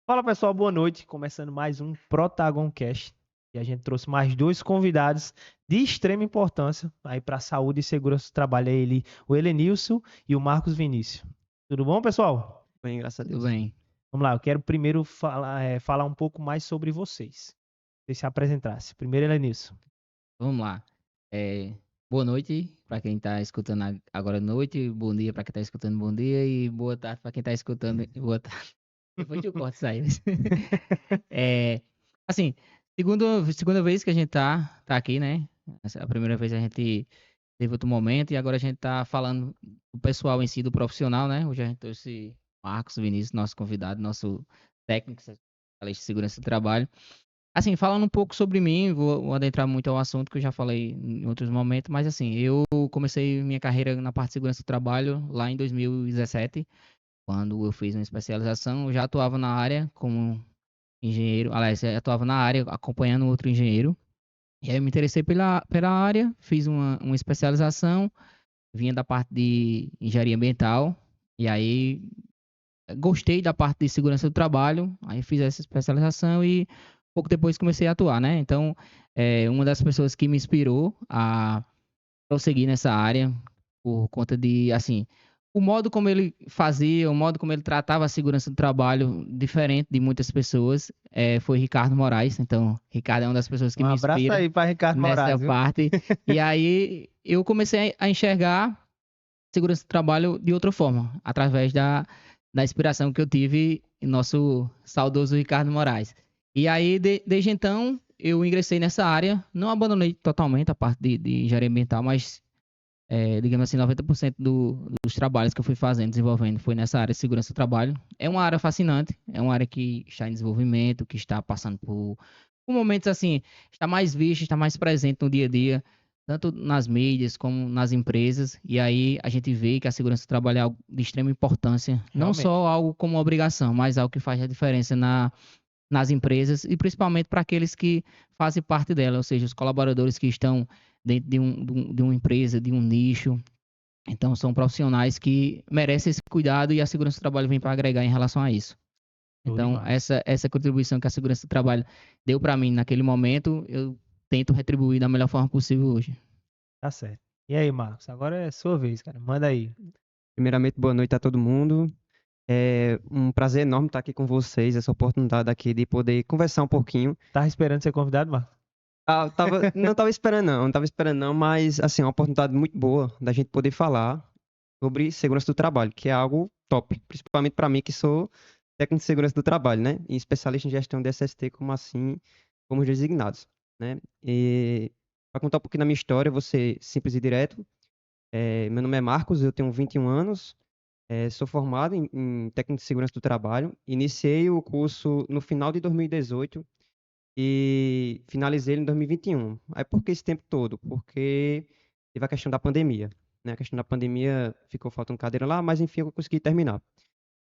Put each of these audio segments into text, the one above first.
Fala pessoal, boa noite. Começando mais um Protagoncast. E a gente trouxe mais dois convidados de extrema importância aí para a saúde e segurança do trabalho. É ele, o Helenilson e o Marcos Vinícius. Tudo bom, pessoal? Bem, graças a Tudo Deus. bem. Vamos lá, eu quero primeiro falar um pouco mais sobre vocês. Vocês se apresentassem. Primeiro, Helenilson. Vamos lá. É, Boa noite para quem está escutando agora à noite, bom dia para quem está escutando bom dia e boa tarde para quem está escutando boa tarde. Depois eu corto isso aí. É, assim, segunda vez que a gente tá aqui, né? A primeira vez a gente teve outro momento e agora a gente tá falando do pessoal em si, do profissional, né? Hoje a gente trouxe Marcos Vinícius, nosso convidado, nosso técnico, especialista de segurança do trabalho. Assim, falando um pouco sobre mim, vou adentrar muito ao assunto que eu já falei em outros momentos, mas assim, eu comecei minha carreira na parte de segurança do trabalho lá em 2017, quando eu fiz uma especialização, eu já atuava na área como engenheiro, aliás, eu atuava na área acompanhando outro engenheiro, e aí eu me interessei pela área, fiz uma especialização, vinha da parte de engenharia ambiental, e aí gostei da parte de segurança do trabalho, aí fiz essa especialização e pouco depois comecei a atuar, né? Então, uma das pessoas que me inspirou a prosseguir nessa área, por conta de, assim, o modo como ele fazia, o modo como ele tratava a segurança do trabalho, diferente de muitas pessoas, foi Ricardo Moraes. Então, Ricardo é uma das pessoas que Um me abraço inspira aí para Ricardo nessa Moraes, viu? parte. E aí, eu comecei a enxergar segurança do trabalho de outra forma, através da inspiração que eu tive em nosso saudoso Ricardo Moraes. E aí, desde então, eu ingressei nessa área, não abandonei totalmente a parte de engenharia ambiental, mas, digamos assim, 90% dos trabalhos que eu fui fazendo, desenvolvendo, foi nessa área de segurança do trabalho. É uma área fascinante, é uma área que está em desenvolvimento, que está passando por momentos assim, está mais vista, está mais presente no dia a dia, tanto nas mídias como nas empresas, e aí a gente vê que a segurança do trabalho é algo de extrema importância, não Realmente. só algo como obrigação, mas algo que faz a diferença nas empresas e principalmente para aqueles que fazem parte dela, ou seja, os colaboradores que estão dentro de uma empresa, de um nicho. Então, são profissionais que merecem esse cuidado e a segurança do trabalho vem para agregar em relação a isso. Show Então, demais. essa contribuição que a segurança do trabalho deu para mim naquele momento, eu tento retribuir da melhor forma possível hoje. Tá certo. E aí, Marcos? Agora é sua vez, cara. Manda aí. Primeiramente, boa noite a todo mundo. É um prazer enorme estar aqui com vocês, essa oportunidade aqui de poder conversar um pouquinho. Tava esperando ser convidado, Marcos? Não tava esperando não, não tava esperando não, mas assim, é uma oportunidade muito boa da gente poder falar sobre segurança do trabalho, que é algo top, principalmente para mim que sou técnico de segurança do trabalho, né? E especialista em gestão de SST, como assim, como os designados, né? E para contar um pouquinho da minha história, eu vou ser simples e direto. Meu nome é Marcos, eu tenho 21 anos. Sou formado em técnico de segurança do trabalho. Iniciei o curso no final de 2018 e finalizei ele em 2021. Aí por que esse tempo todo? Porque teve a questão da pandemia, né? A questão da pandemia ficou faltando cadeira lá, mas enfim, eu consegui terminar.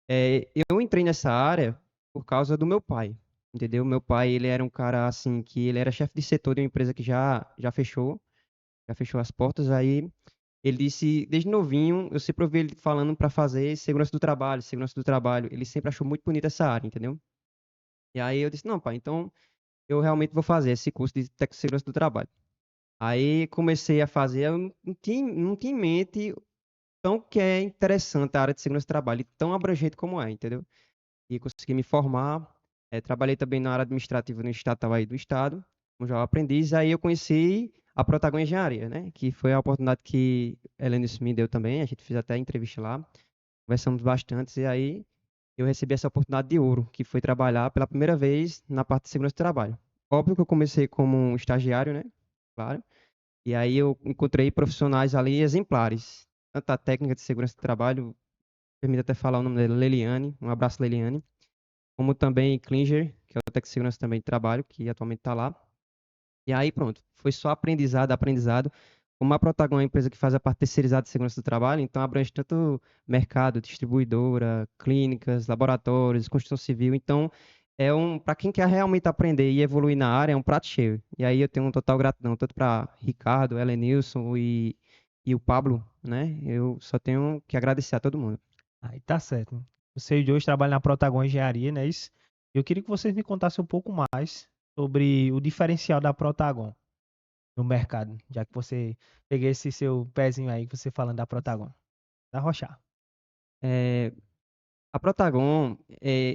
Eu entrei nessa área por causa do meu pai, entendeu? Meu pai, ele era um cara assim que ele era chefe de setor de uma empresa que já fechou as portas. Aí ele disse, desde novinho, eu sempre ouvi ele falando para fazer segurança do trabalho, segurança do trabalho. Ele sempre achou muito bonita essa área, entendeu? E aí eu disse, não, pai, então eu realmente vou fazer esse curso de técnico de segurança do trabalho. Aí comecei a fazer, eu não tinha em mente tão que é interessante a área de segurança do trabalho, e tão abrangente como é, entendeu? E consegui me formar. Trabalhei também na área administrativa no estatal aí do estado, como jovem aprendiz. Aí eu conheci a Protagon Engenharia, né? Que foi a oportunidade que a Helenice me deu também. A gente fez até entrevista lá, conversamos bastante. E aí eu recebi essa oportunidade de ouro, que foi trabalhar pela primeira vez na parte de segurança do trabalho. Óbvio que eu comecei como um estagiário, né? Claro. E aí eu encontrei profissionais ali exemplares. Tanto a técnica de segurança do trabalho, permite até falar o nome dela, Leliane. Um abraço, Leliane, como também Klinger, que é o técnico de segurança também de trabalho, que atualmente está lá. E aí, pronto, foi só aprendizado, aprendizado. Como a Protagon é uma empresa que faz a parte terceirizada de segurança do trabalho, então abrange tanto mercado, distribuidora, clínicas, laboratórios, construção civil. Então, para quem quer realmente aprender e evoluir na área, é um prato cheio. E aí eu tenho um total gratidão, tanto para Ricardo, Helenilson e o Pablo, né? Eu só tenho que agradecer a todo mundo. Aí tá certo. Vocês dois trabalham na Protagon Engenharia, não é isso? Eu queria que vocês me contassem um pouco mais sobre o diferencial da Protagon no mercado, já que você peguei esse seu pezinho aí, você falando da Protagon. Da Rochar. É, a Protagon,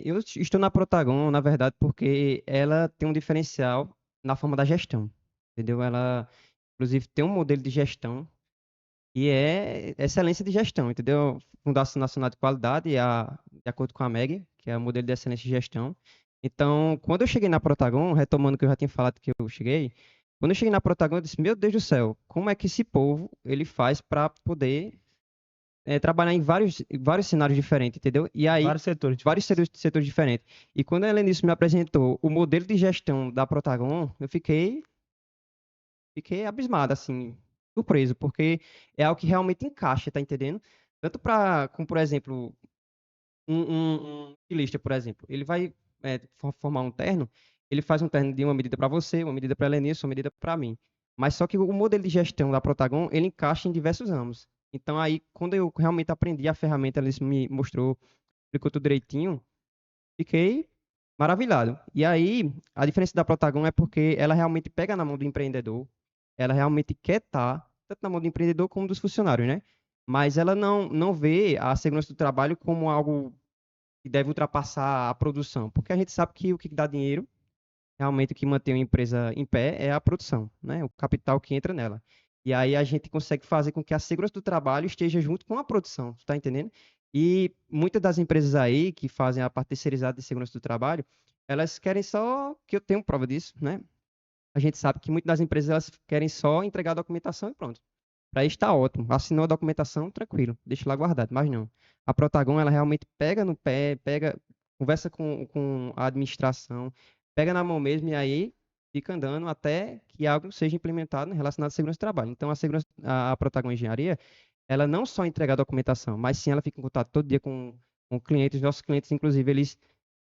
eu estou na Protagon, na verdade, porque ela tem um diferencial na forma da gestão, entendeu? Ela, inclusive, tem um modelo de gestão e é excelência de gestão, entendeu? Fundação Nacional de Qualidade, de acordo com a MEG, que é o modelo de excelência de gestão. Então, quando eu cheguei na Protagon, retomando o que eu já tinha falado que eu cheguei, quando eu cheguei na Protagon, eu disse, meu Deus do céu, como é que esse povo ele faz para poder trabalhar em vários cenários diferentes, entendeu? E aí, Vários setores vários diferentes. setores diferentes. E quando a Helenice me apresentou o modelo de gestão da Protagon, eu fiquei abismado, assim, surpreso, porque é algo que realmente encaixa, tá entendendo? Tanto para, como por exemplo, um estilista, por exemplo, ele vai formar um terno, ele faz um terno de uma medida para você, uma medida para a Helenice, uma medida para mim. Mas só que o modelo de gestão da Protagon, ele encaixa em diversos ramos. Então aí, quando eu realmente aprendi a ferramenta, eles me mostrou, explicou tudo direitinho, fiquei maravilhado. E aí, a diferença da Protagon é porque ela realmente pega na mão do empreendedor, ela realmente quer estar, tanto na mão do empreendedor como dos funcionários, né? Mas ela não vê a segurança do trabalho como algo que deve ultrapassar a produção, porque a gente sabe que o que dá dinheiro, realmente o que mantém a empresa em pé é a produção, né? O capital que entra nela. E aí a gente consegue fazer com que a segurança do trabalho esteja junto com a produção, tá entendendo? E muitas das empresas aí que fazem a parte terceirizada de segurança do trabalho, elas querem só, que eu tenho prova disso, né? A gente sabe que muitas das empresas elas querem só entregar a documentação e pronto. Para isso está ótimo. Assinou a documentação, tranquilo, deixa lá guardado. Mas não. A Protagon, ela realmente pega no pé, conversa com a administração, pega na mão mesmo e aí fica andando até que algo seja implementado relacionado à segurança do trabalho. Então, a Protagon Engenharia, ela não só entrega a documentação, mas sim ela fica em contato todo dia com clientes. Nossos clientes, inclusive,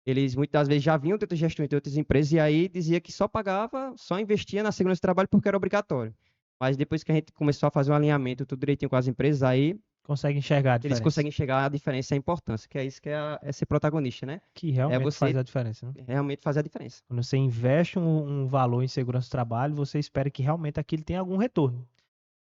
eles muitas das vezes já vinham de outras gestões de outras empresas e aí dizia que só pagava, só investia na segurança do trabalho porque era obrigatório. Mas depois que a gente começou a fazer um alinhamento tudo direitinho com as empresas, aí Consegue enxergar a eles diferença. conseguem chegar à diferença e a importância, que é isso que é ser protagonista, né? Que É realmente faz você a diferença, né? realmente fazer a diferença. Quando você investe um valor em segurança do trabalho, você espera que realmente aquilo tenha algum retorno.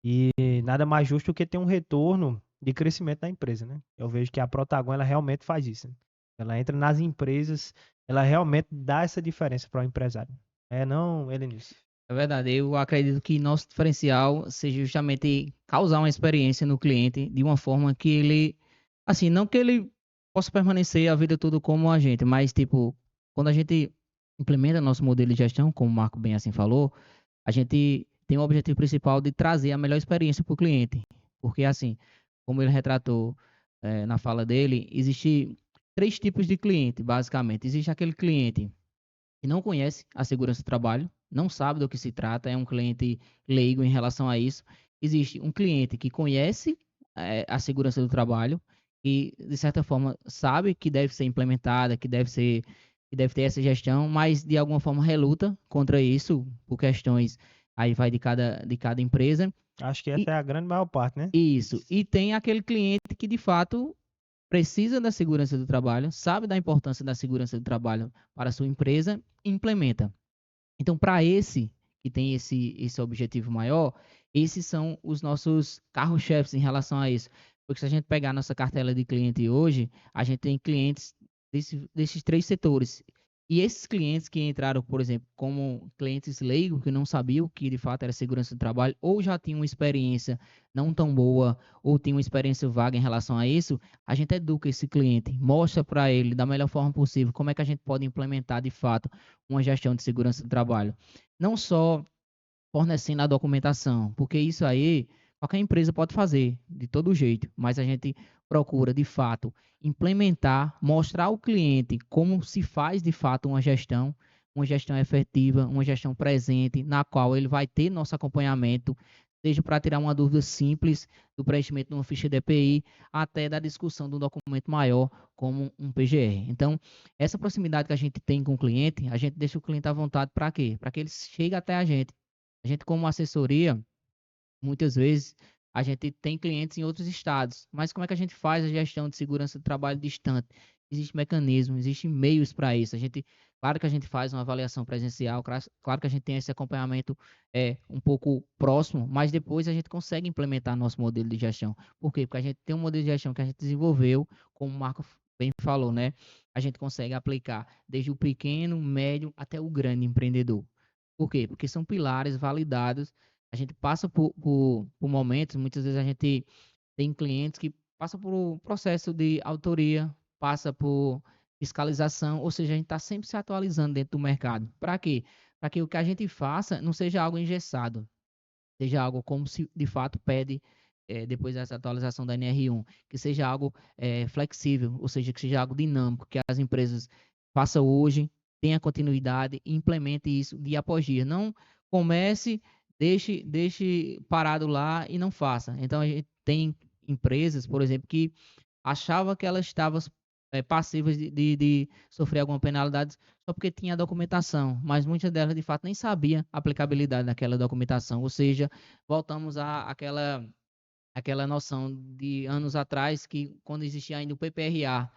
E nada mais justo do que ter um retorno de crescimento da empresa, né? Eu vejo que a Protagon, ela realmente faz isso, né? Ela entra nas empresas, ela realmente dá essa diferença para o empresário. É não, Elenilson? É verdade, eu acredito que nosso diferencial seja justamente causar uma experiência no cliente de uma forma que ele, assim, não que ele possa permanecer a vida toda como a gente, mas tipo, quando a gente implementa nosso modelo de gestão, como o Marco bem assim falou, a gente tem o objetivo principal de trazer a melhor experiência para o cliente. Porque assim, como ele retratou na fala dele, existe três tipos de cliente, basicamente. Existe aquele cliente que não conhece a segurança do trabalho, não sabe do que se trata, é um cliente leigo em relação a isso. Existe um cliente que conhece a segurança do trabalho e, de certa forma, sabe que deve ser implementada, que deve ter essa gestão, mas de alguma forma reluta contra isso por questões aí vai de cada empresa. Acho que E essa é a grande maior parte, né? isso. E tem aquele cliente que de fato precisa da segurança do trabalho, sabe da importância da segurança do trabalho para a sua empresa e implementa. Então, para esse que tem esse objetivo maior, esses são os nossos carros-chefes em relação a isso. Porque se a gente pegar a nossa cartela de cliente hoje, a gente tem clientes desses três setores. E esses clientes que entraram, por exemplo, como clientes leigos, que não sabiam o que de fato era segurança do trabalho, ou já tinham uma experiência não tão boa, ou tinham uma experiência vaga em relação a isso, a gente educa esse cliente, mostra para ele da melhor forma possível como é que a gente pode implementar de fato uma gestão de segurança do trabalho. Não só fornecendo a documentação, porque isso aí qualquer empresa pode fazer de todo jeito, mas a gente procura de fato implementar, mostrar ao cliente como se faz de fato uma gestão efetiva, uma gestão presente, na qual ele vai ter nosso acompanhamento, seja para tirar uma dúvida simples do preenchimento de uma ficha de EPI, até da discussão de um documento maior, como um PGR. Então, essa proximidade que a gente tem com o cliente, a gente deixa o cliente à vontade para quê? Para que ele chegue até a gente. A gente, como assessoria, muitas vezes a gente tem clientes em outros estados, mas como é que a gente faz a gestão de segurança do trabalho distante? existe mecanismo, existem meios para isso. Claro que a gente faz uma avaliação presencial, claro que a gente tem esse acompanhamento um pouco próximo, mas depois a gente consegue implementar nosso modelo de gestão. Por quê? Porque a gente tem um modelo de gestão que a gente desenvolveu, como o Marco bem falou, né? A gente consegue aplicar desde o pequeno, médio até o grande empreendedor. Por quê? Porque são pilares validados. A gente passa por momentos, muitas vezes a gente tem clientes que passam por um processo de autoria, passa por fiscalização, ou seja, a gente está sempre se atualizando dentro do mercado. Para quê? Para que o que a gente faça não seja algo engessado, seja algo como se de fato pede depois dessa atualização da NR1, que seja algo flexível, ou seja, que seja algo dinâmico, que as empresas façam hoje, tenha continuidade e implemente isso dia após dia. Não comece, deixe parado lá e não faça. Então, a gente tem empresas, por exemplo, que achava que elas estavam passivas de sofrer alguma penalidade só porque tinha documentação, mas muitas delas de fato nem sabiam a aplicabilidade daquela documentação, ou seja, voltamos àquela noção de anos atrás que quando existia ainda o PPRA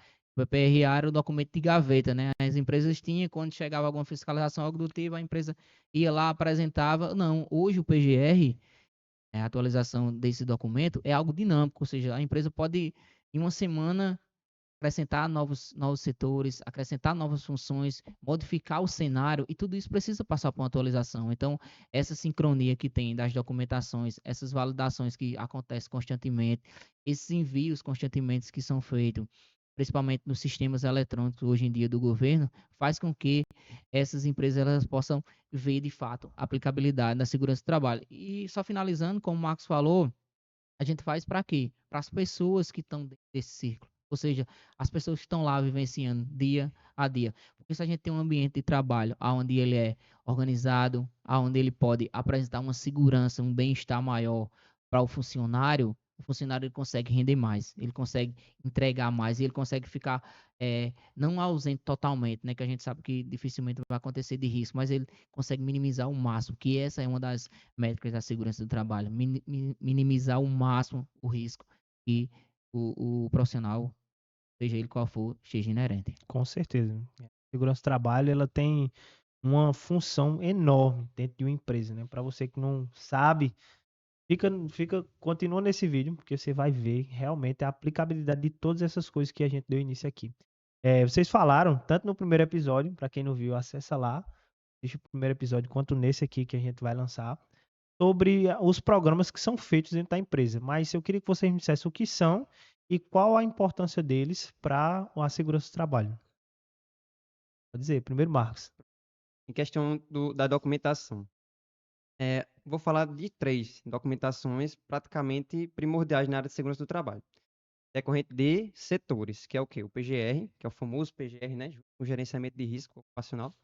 era o documento de gaveta, né? As empresas tinham, quando chegava alguma fiscalização, algo do tipo, a empresa ia lá, apresentava. Não, hoje o PGR, a atualização desse documento, é algo dinâmico, ou seja, a empresa pode, em uma semana, acrescentar novos setores, acrescentar novas funções, modificar o cenário, e tudo isso precisa passar por uma atualização. Então, essa sincronia que tem das documentações, essas validações que acontecem constantemente, esses envios constantemente que são feitos, principalmente nos sistemas eletrônicos hoje em dia do governo, faz com que essas empresas elas possam ver de fato a aplicabilidade da segurança do trabalho. E só finalizando, como o Marcos falou, a gente faz para quê? Para as pessoas que estão dentro desse círculo. Ou seja, as pessoas que estão lá vivenciando dia a dia. Porque se a gente tem um ambiente de trabalho onde ele é organizado, onde ele pode apresentar uma segurança, um bem-estar maior para o funcionário ele consegue render mais, ele consegue entregar mais, e ele consegue ficar não ausente totalmente, né? Que a gente sabe que dificilmente vai acontecer de risco, mas ele consegue minimizar o máximo, que essa é uma das métricas da segurança do trabalho, minimizar o máximo o risco que o profissional, seja ele qual for, esteja inerente. Com certeza. A segurança do trabalho, ela tem uma função enorme dentro de uma empresa, né? Para você que não sabe, continua nesse vídeo, porque você vai ver realmente a aplicabilidade de todas essas coisas que a gente deu início aqui. Vocês falaram, tanto no primeiro episódio, para quem não viu, acessa lá, assiste o primeiro episódio, quanto nesse aqui que a gente vai lançar, sobre os programas que são feitos dentro da empresa. Mas eu queria que vocês me dissessem o que são e qual a importância deles para a segurança do trabalho. Pode dizer, primeiro Marcos. Em questão da documentação. Vou falar de 3 documentações praticamente primordiais na área de segurança do trabalho. Decorrente de setores, que é o quê? O PGR, que é o famoso PGR, né? O gerenciamento de risco ocupacional.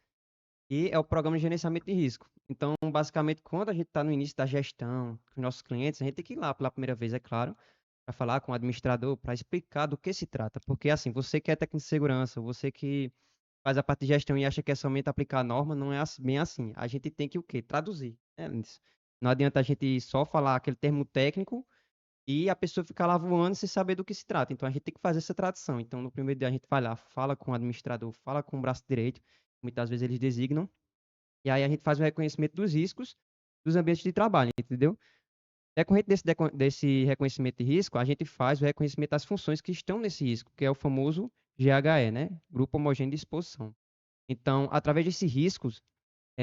E é o programa de gerenciamento de risco. Então, basicamente, quando a gente está no início da gestão com os nossos clientes, a gente tem que ir lá pela primeira vez, é claro, para falar com o administrador, para explicar do que se trata. Porque, assim, você que é técnico de segurança, você que faz a parte de gestão e acha que é somente aplicar a norma, não é bem assim. A gente tem que o quê? Traduzir. Né? Não adianta a gente só falar aquele termo técnico e a pessoa ficar lá voando sem saber do que se trata. Então, a gente tem que fazer essa tradução. Então, no primeiro dia, a gente vai lá, fala com o administrador, fala com o braço direito, muitas vezes eles designam, e aí a gente faz o reconhecimento dos riscos dos ambientes de trabalho, entendeu? Decorrente desse reconhecimento de risco, a gente faz o reconhecimento das funções que estão nesse risco, que é o famoso GHE, né? Grupo Homogêneo de Exposição. Então, através desses riscos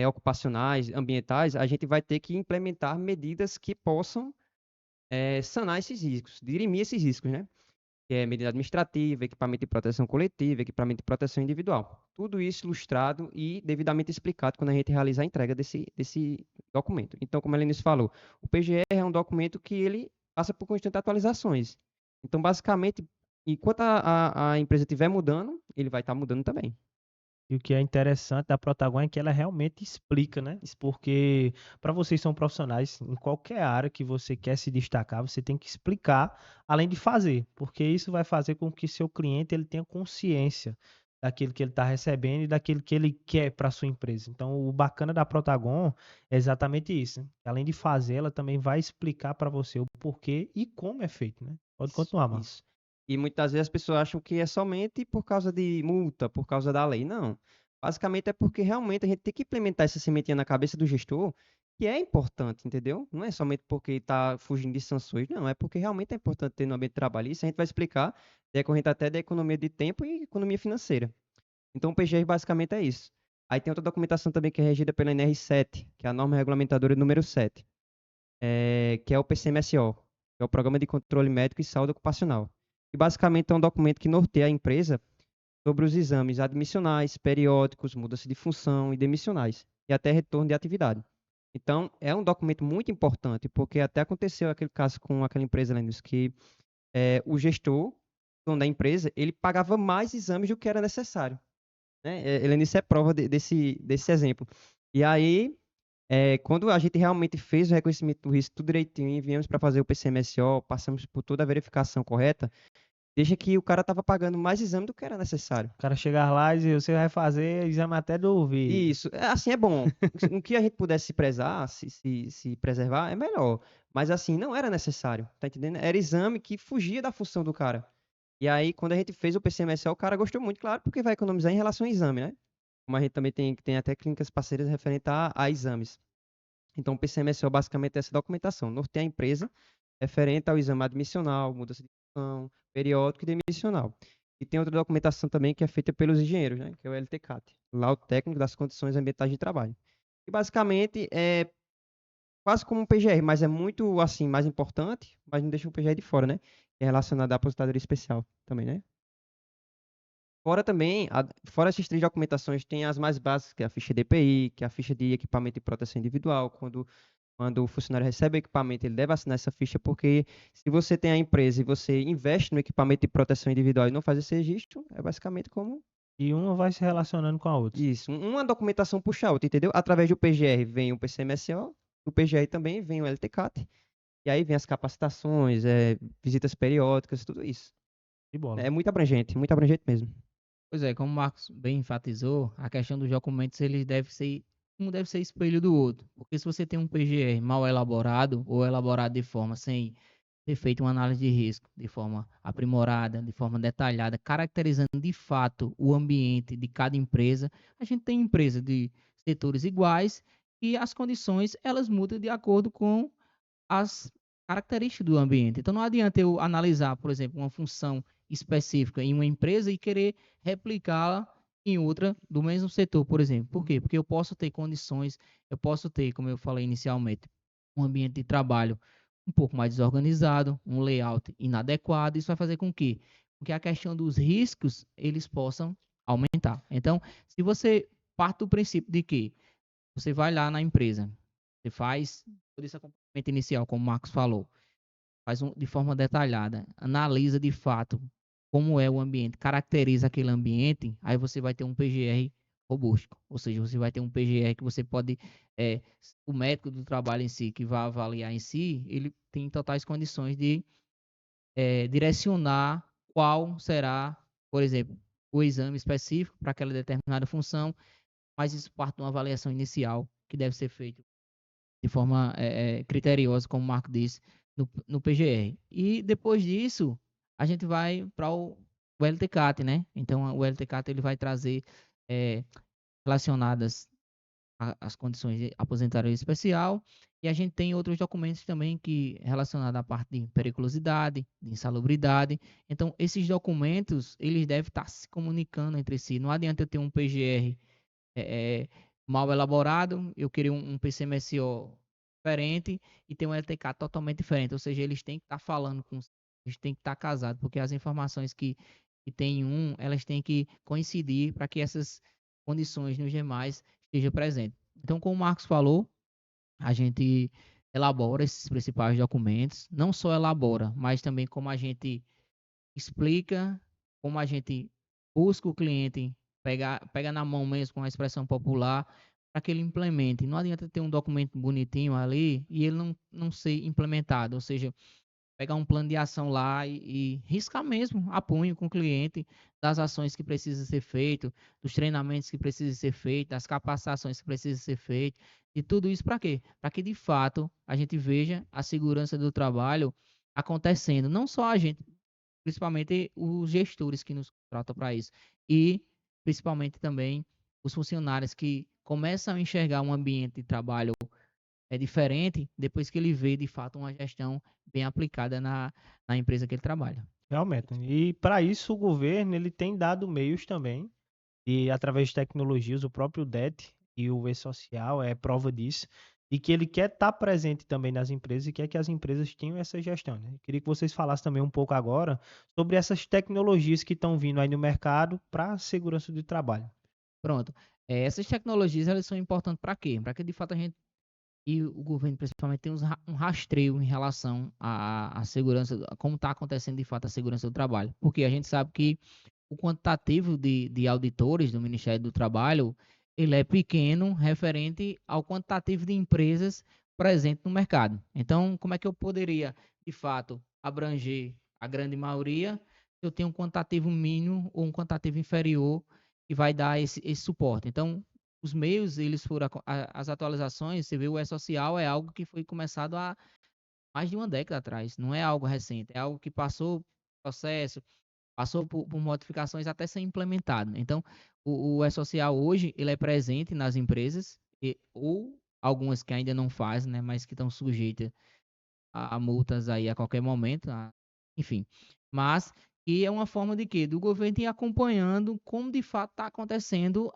ocupacionais, ambientais, a gente vai ter que implementar medidas que possam sanar esses riscos, dirimir esses riscos, né? Que é medida administrativa, equipamento de proteção coletiva, equipamento de proteção individual. Tudo isso ilustrado e devidamente explicado quando a gente realiza a entrega desse documento. Então, como a Lenice falou, o PGR é um documento que ele passa por constantes atualizações. Então, basicamente, enquanto a empresa estiver mudando, ele vai estar mudando também. E o que é interessante da Protagon é que ela realmente explica, né? Porque para vocês são profissionais, em qualquer área que você quer se destacar, você tem que explicar, além de fazer, porque isso vai fazer com que seu cliente ele tenha consciência daquilo que ele está recebendo e daquilo que ele quer para sua empresa. Então, o bacana da Protagon é exatamente isso. Além de fazer, ela também vai explicar para você o porquê e como é feito, né? Pode continuar, Marcos. Isso. E muitas vezes as pessoas acham que é somente por causa de multa, por causa da lei. Não. Basicamente é porque realmente a gente tem que implementar essa sementinha na cabeça do gestor, que é importante, entendeu? Não é somente porque está fugindo de sanções, não. É porque realmente é importante ter no ambiente de trabalho. Isso a gente vai explicar, decorrente até da economia de tempo e economia financeira. Então, o PGR basicamente é isso. Aí tem outra documentação também que é regida pela NR7, que é a norma regulamentadora número 7, que é o PCMSO, que é o Programa de Controle Médico e Saúde Ocupacional. E basicamente é um documento que norteia a empresa sobre os exames admissionais, periódicos, mudança de função e demissionais, e até retorno de atividade. Então, é um documento muito importante, porque até aconteceu aquele caso com aquela empresa, Lenils, que o gestor, dono da empresa, ele pagava mais exames do que era necessário, né? Helenice é prova desse exemplo. E aí, quando a gente realmente fez o reconhecimento do risco tudo direitinho e viemos para fazer o PCMSO, passamos por toda a verificação correta, deixa que o cara estava pagando mais exame do que era necessário. O cara chegar lá e dizer, você vai fazer exame até do ouvido. Isso, assim é bom. O que a gente pudesse se prezar, se preservar, é melhor. Mas assim, não era necessário, tá entendendo? Era exame que fugia da função do cara. E aí, quando a gente fez o PCMSO, o cara gostou muito, claro, porque vai economizar em relação ao exame, né? Como a gente também tem até clínicas parceiras referentes a exames. Então, o PCMSO basicamente é essa documentação. Norteia a empresa referente ao exame admissional, mudança de função, periódico e demissional. E tem outra documentação também que é feita pelos engenheiros, né? Que é o LTCAT, Laudo Técnico das Condições Ambientais de Trabalho. E basicamente é quase como um PGR, mas é muito, assim, mais importante, mas não deixa o PGR de fora, né? É relacionado à aposentadoria especial também, né? Fora também, fora essas três documentações, tem as mais básicas, que é a ficha de EPI, que é a ficha de equipamento de proteção individual. Quando o funcionário recebe o equipamento, ele deve assinar essa ficha, porque se você tem a empresa e você investe no equipamento de proteção individual e não faz esse registro, é basicamente como E uma vai se relacionando com a outra. isso. Uma documentação puxa a outra, entendeu? Através do PGR vem o PCMSO, do PGR também vem o LTCAT, e aí vem as capacitações, visitas periódicas, tudo isso. De bola. É muito abrangente mesmo. Pois é, como o Marcos bem enfatizou, a questão dos documentos, eles devem ser, um deve ser espelho do outro. Porque se você tem um PGR mal elaborado ou elaborado de forma sem ter feito uma análise de risco, de forma aprimorada, de forma detalhada, caracterizando de fato o ambiente de cada empresa, a gente tem empresas de setores iguais e as condições, elas mudam de acordo com as características do ambiente. Então não adianta eu analisar, por exemplo, uma função específica em uma empresa e querer replicá-la em outra do mesmo setor, por exemplo. Por quê? Porque eu posso ter condições, eu posso ter, como eu falei inicialmente, um ambiente de trabalho um pouco mais desorganizado, um layout inadequado. Isso vai fazer com que a questão dos riscos eles possam aumentar. Então, se você parte do princípio de que você vai lá na empresa, você faz todo esse acompanhamento inicial, como o Marcos falou, de forma detalhada, analisa de fato como é o ambiente, caracteriza aquele ambiente, aí você vai ter um PGR robusto, ou seja, você vai ter um PGR que você pode, o médico do trabalho em si, que vai avaliar em si, ele tem totais condições de direcionar qual será, por exemplo, o exame específico para aquela determinada função, mas isso parte de uma avaliação inicial que deve ser feita de forma criteriosa, como o Marco disse, no PGR. E depois disso, a gente vai para o LTCAT, né? Então, o LTCAT ele vai trazer relacionadas às condições de aposentadoria especial, e a gente tem outros documentos também que relacionados à parte de periculosidade, de insalubridade. Então, esses documentos, eles devem estar se comunicando entre si. Não adianta eu ter um PGR mal elaborado, eu queria um PCMSO diferente e ter um LTK totalmente diferente. Ou seja, eles têm que estar falando com, eles têm que estar casados, porque as informações que tem em um, elas têm que coincidir para que essas condições nos demais estejam presentes. Então, como o Marcos falou, a gente elabora esses principais documentos, não só elabora, mas também como a gente explica, como a gente busca o cliente, pega na mão mesmo com a expressão popular, para que ele implemente. Não adianta ter um documento bonitinho ali e ele não ser implementado, ou seja, pegar um plano de ação lá e riscar mesmo a punho com o cliente das ações que precisam ser feitas, dos treinamentos que precisam ser feitos, das capacitações que precisam ser feitas, e tudo isso para quê? Para que de fato a gente veja a segurança do trabalho acontecendo, não só a gente principalmente os gestores que nos contratam para isso. E, principalmente também, os funcionários que começam a enxergar um ambiente de trabalho diferente depois que ele vê, de fato, uma gestão bem aplicada na empresa que ele trabalha. Realmente. E para isso o governo ele tem dado meios também, e através de tecnologias, o próprio DET e o E-Social é prova disso, e que ele quer estar presente também nas empresas e quer que as empresas tenham essa gestão, né? Queria que vocês falassem também um pouco agora sobre essas tecnologias que estão vindo aí no mercado para a segurança do trabalho. Pronto. Essas tecnologias, elas são importantes para quê? Para que, de fato, a gente e o governo, principalmente, tem um rastreio em relação à segurança, a como está acontecendo, de fato, a segurança do trabalho. Porque a gente sabe que o quantitativo de auditores do Ministério do Trabalho, ele é pequeno referente ao quantitativo de empresas presentes no mercado. Então, como é que eu poderia, de fato, abranger a grande maioria se eu tenho um quantitativo mínimo ou um quantitativo inferior que vai dar esse suporte? Então, os meios, eles foram, as atualizações, você vê o E-Social é algo que foi começado há mais de uma década atrás, não é algo recente, é algo que passou processo, passou por modificações até ser implementado. Então, o E-Social hoje, ele é presente nas empresas, ou algumas que ainda não fazem, né, mas que estão sujeitas a multas aí a qualquer momento, enfim. Mas que é uma forma de quê? Do governo ir acompanhando como de fato está acontecendo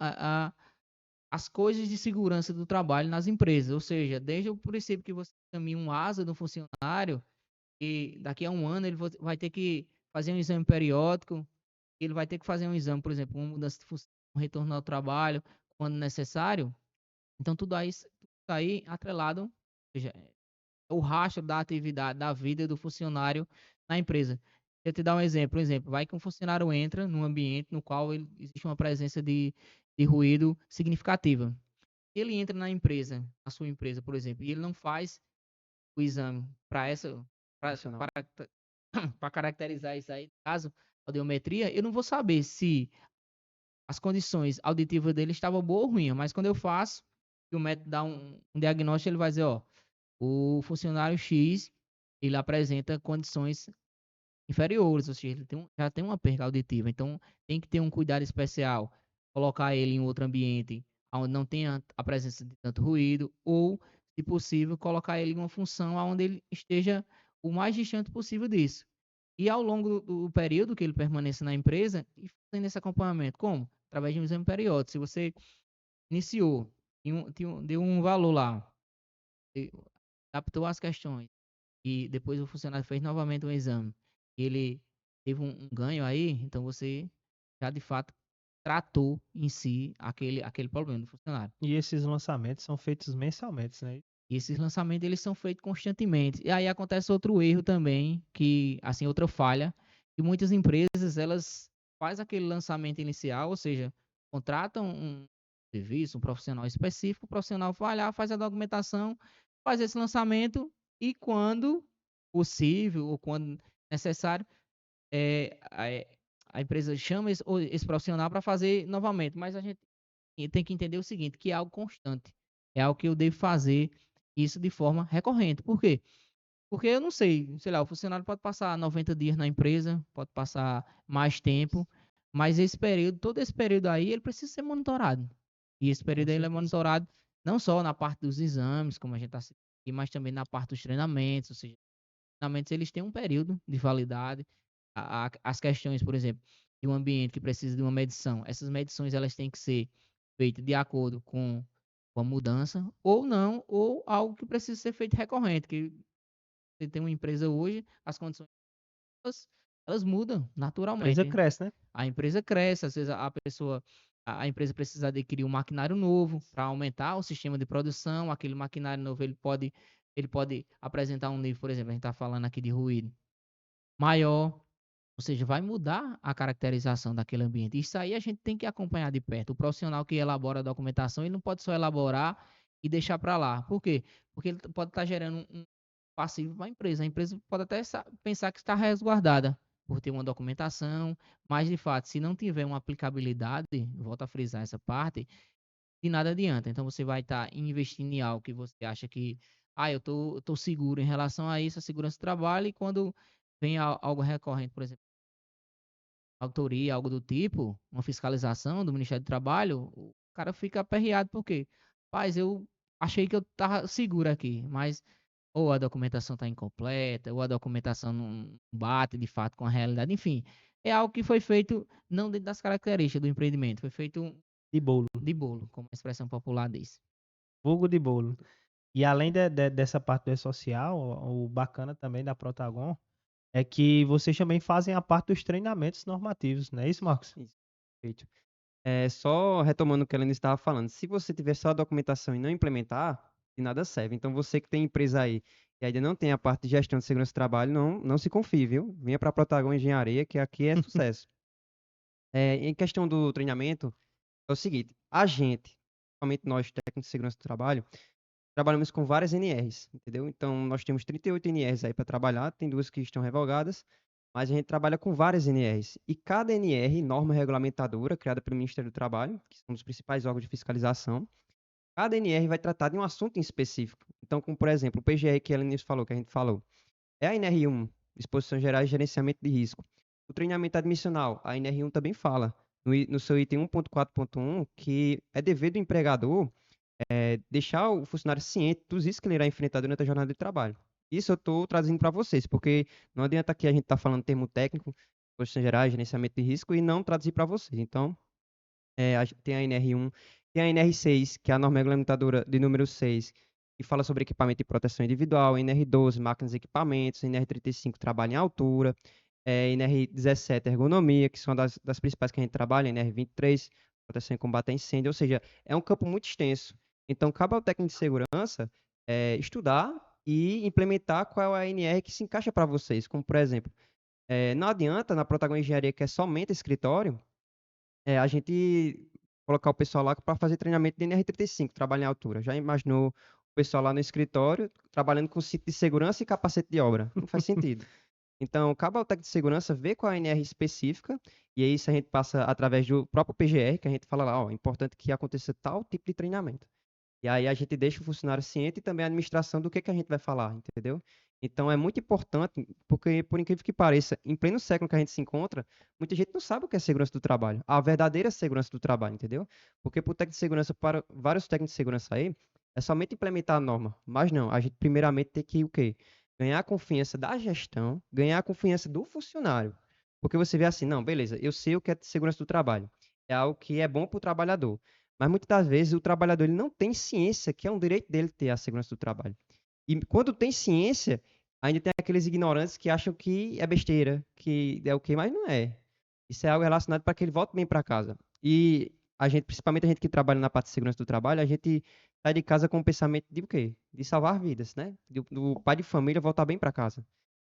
as coisas de segurança do trabalho nas empresas. Ou seja, desde o princípio que você caminha um asa do funcionário, e daqui a um ano ele vai ter que fazer um exame periódico, ele vai ter que fazer um exame, por exemplo, uma mudança de função, um retorno ao trabalho, quando necessário. Então, tudo aí atrelado, ou seja, é o rastro da atividade, da vida do funcionário na empresa. Eu te dar um exemplo, vai que um funcionário entra num ambiente no qual existe uma presença de ruído significativa. Ele entra na empresa, na sua empresa, por exemplo, e ele não faz o exame para essa Profissional. para caracterizar isso aí, caso audiometria, eu não vou saber se as condições auditivas dele estavam boas ou ruins, mas quando eu faço, e o médico dá um diagnóstico, ele vai dizer, ó, o funcionário X, ele apresenta condições inferiores, ou seja, ele já tem uma perca auditiva, então tem que ter um cuidado especial, colocar ele em outro ambiente onde não tenha a presença de tanto ruído, ou, se possível, colocar ele em uma função onde ele esteja o mais distante possível disso. E ao longo do período que ele permaneça na empresa, e fazendo esse acompanhamento, como? Através de um exame periódico. Se você iniciou, deu um valor lá, adaptou as questões, e depois o funcionário fez novamente um exame, e ele teve um ganho aí, então você já de fato tratou em si aquele problema do funcionário. E esses lançamentos são feitos mensalmente, né? E esses lançamentos eles são feitos constantemente. E aí acontece outro erro também, que assim outra falha, que muitas empresas elas faz aquele lançamento inicial, ou seja, contratam um serviço, um profissional específico, o profissional vai lá, faz a documentação, faz esse lançamento e quando possível ou quando necessário, é, a empresa chama esse profissional para fazer novamente. Mas a gente tem que entender o seguinte, que é algo constante. É algo que eu devo fazer isso de forma recorrente. Por quê? Porque eu não sei lá, o funcionário pode passar 90 dias na empresa, pode passar mais tempo, mas esse período, todo esse período aí, ele precisa ser monitorado. E esse Com período aí ele é certeza. monitorado não só na parte dos exames, como a gente está aqui, mas também na parte dos treinamentos, ou seja, os treinamentos eles têm um período de validade. As questões, por exemplo, de um ambiente que precisa de uma medição, essas medições elas têm que ser feitas de acordo com a mudança, ou não, ou algo que precisa ser feito recorrente, que você tem uma empresa hoje, as condições elas mudam A empresa naturalmente. cresce, né? A empresa cresce, às vezes a empresa precisa adquirir um maquinário novo para aumentar o sistema de produção. Aquele maquinário novo ele pode apresentar um nível, por exemplo, a gente está falando aqui de ruído maior, ou seja, vai mudar a caracterização daquele ambiente. Isso aí a gente tem que acompanhar de perto. O profissional que elabora a documentação, ele não pode só elaborar e deixar para lá. Por quê? Porque ele pode estar gerando um passivo para a empresa. A empresa pode até pensar que está resguardada por ter uma documentação, mas de fato, se não tiver uma aplicabilidade, volto a frisar essa parte, de nada adianta. Então você vai estar investindo em algo que você acha que, eu tô seguro em relação a isso, a segurança do trabalho, e quando vem algo recorrente, por exemplo, autoria, algo do tipo, uma fiscalização do Ministério do Trabalho, o cara fica aperreado, porque, rapaz, eu achei que eu tava seguro aqui, mas ou a documentação está incompleta, ou a documentação não bate de fato com a realidade, enfim, é algo que foi feito não dentro das características do empreendimento, foi feito De bolo. de bolo, como a expressão popular diz. Vulgo de bolo. E além dessa parte do E-Social, o bacana também da Protagon é que vocês também fazem a parte dos treinamentos normativos, não é isso, Marcos? Isso, perfeito. Só retomando o que a Helena estava falando, se você tiver só a documentação e não implementar, de nada serve. Então, você que tem empresa aí e ainda não tem a parte de gestão de segurança do trabalho, não se confie, viu? Venha para a Protagon Engenharia, que aqui é sucesso. Em questão do treinamento, é o seguinte, a gente, principalmente nós, técnicos de segurança do trabalho, trabalhamos com várias NRs, entendeu? Então, nós temos 38 NRs aí para trabalhar, tem duas que estão revogadas, mas a gente trabalha com várias NRs. E cada NR, norma regulamentadora, criada pelo Ministério do Trabalho, que são os principais órgãos de fiscalização, cada NR vai tratar de um assunto em específico. Então, como por exemplo, o PGR que a Elenice falou, que a gente falou, é a NR1, Disposições Gerais de Gerenciamento de Risco. O treinamento admissional, a NR1 também fala, no seu item 1.4.1, que é dever do empregador deixar o funcionário ciente dos riscos que ele irá enfrentar durante a jornada de trabalho. Isso eu estou trazendo para vocês, porque não adianta aqui a gente estar falando termo técnico, posições gerais, gerenciamento de risco, e não traduzir para vocês. Então, tem a NR1, tem a NR6, que é a norma regulamentadora de número 6, que fala sobre equipamento de proteção individual, NR12, máquinas e equipamentos, NR35, trabalho em altura, NR17, ergonomia, que são das principais que a gente trabalha, NR23, proteção e combate a incêndio, ou seja, é um campo muito extenso. Então, cabe ao técnico de segurança estudar e implementar qual é a NR que se encaixa para vocês. Como, por exemplo, não adianta na Protagon Engenharia, que é somente escritório, a gente colocar o pessoal lá para fazer treinamento de NR35, trabalho em altura. Já imaginou o pessoal lá no escritório trabalhando com cinto de segurança e capacete de obra? Não faz sentido. Então, cabe ao técnico de segurança ver qual é a NR específica, e aí isso a gente passa através do próprio PGR, que a gente fala lá, ó, é importante que aconteça tal tipo de treinamento. E aí a gente deixa o funcionário ciente e também a administração do que a gente vai falar, entendeu? Então é muito importante, porque por incrível que pareça, em pleno século que a gente se encontra, muita gente não sabe o que é segurança do trabalho, a verdadeira segurança do trabalho, entendeu? Porque para o técnico de segurança, para vários técnicos de segurança aí, é somente implementar a norma. Mas não, a gente primeiramente tem que o quê? Ganhar a confiança da gestão, ganhar a confiança do funcionário. Porque você vê assim, não, beleza, eu sei o que é segurança do trabalho. É algo que é bom para o trabalhador. Mas muitas das vezes o trabalhador ele não tem ciência que é um direito dele ter a segurança do trabalho. E quando tem ciência, ainda tem aqueles ignorantes que acham que é besteira, que é o que, mas não é. Isso é algo relacionado para que ele volte bem para casa. E a gente, principalmente a gente que trabalha na parte de segurança do trabalho, a gente sai de casa com o pensamento de o quê? De salvar vidas, né? Do pai de família voltar bem para casa.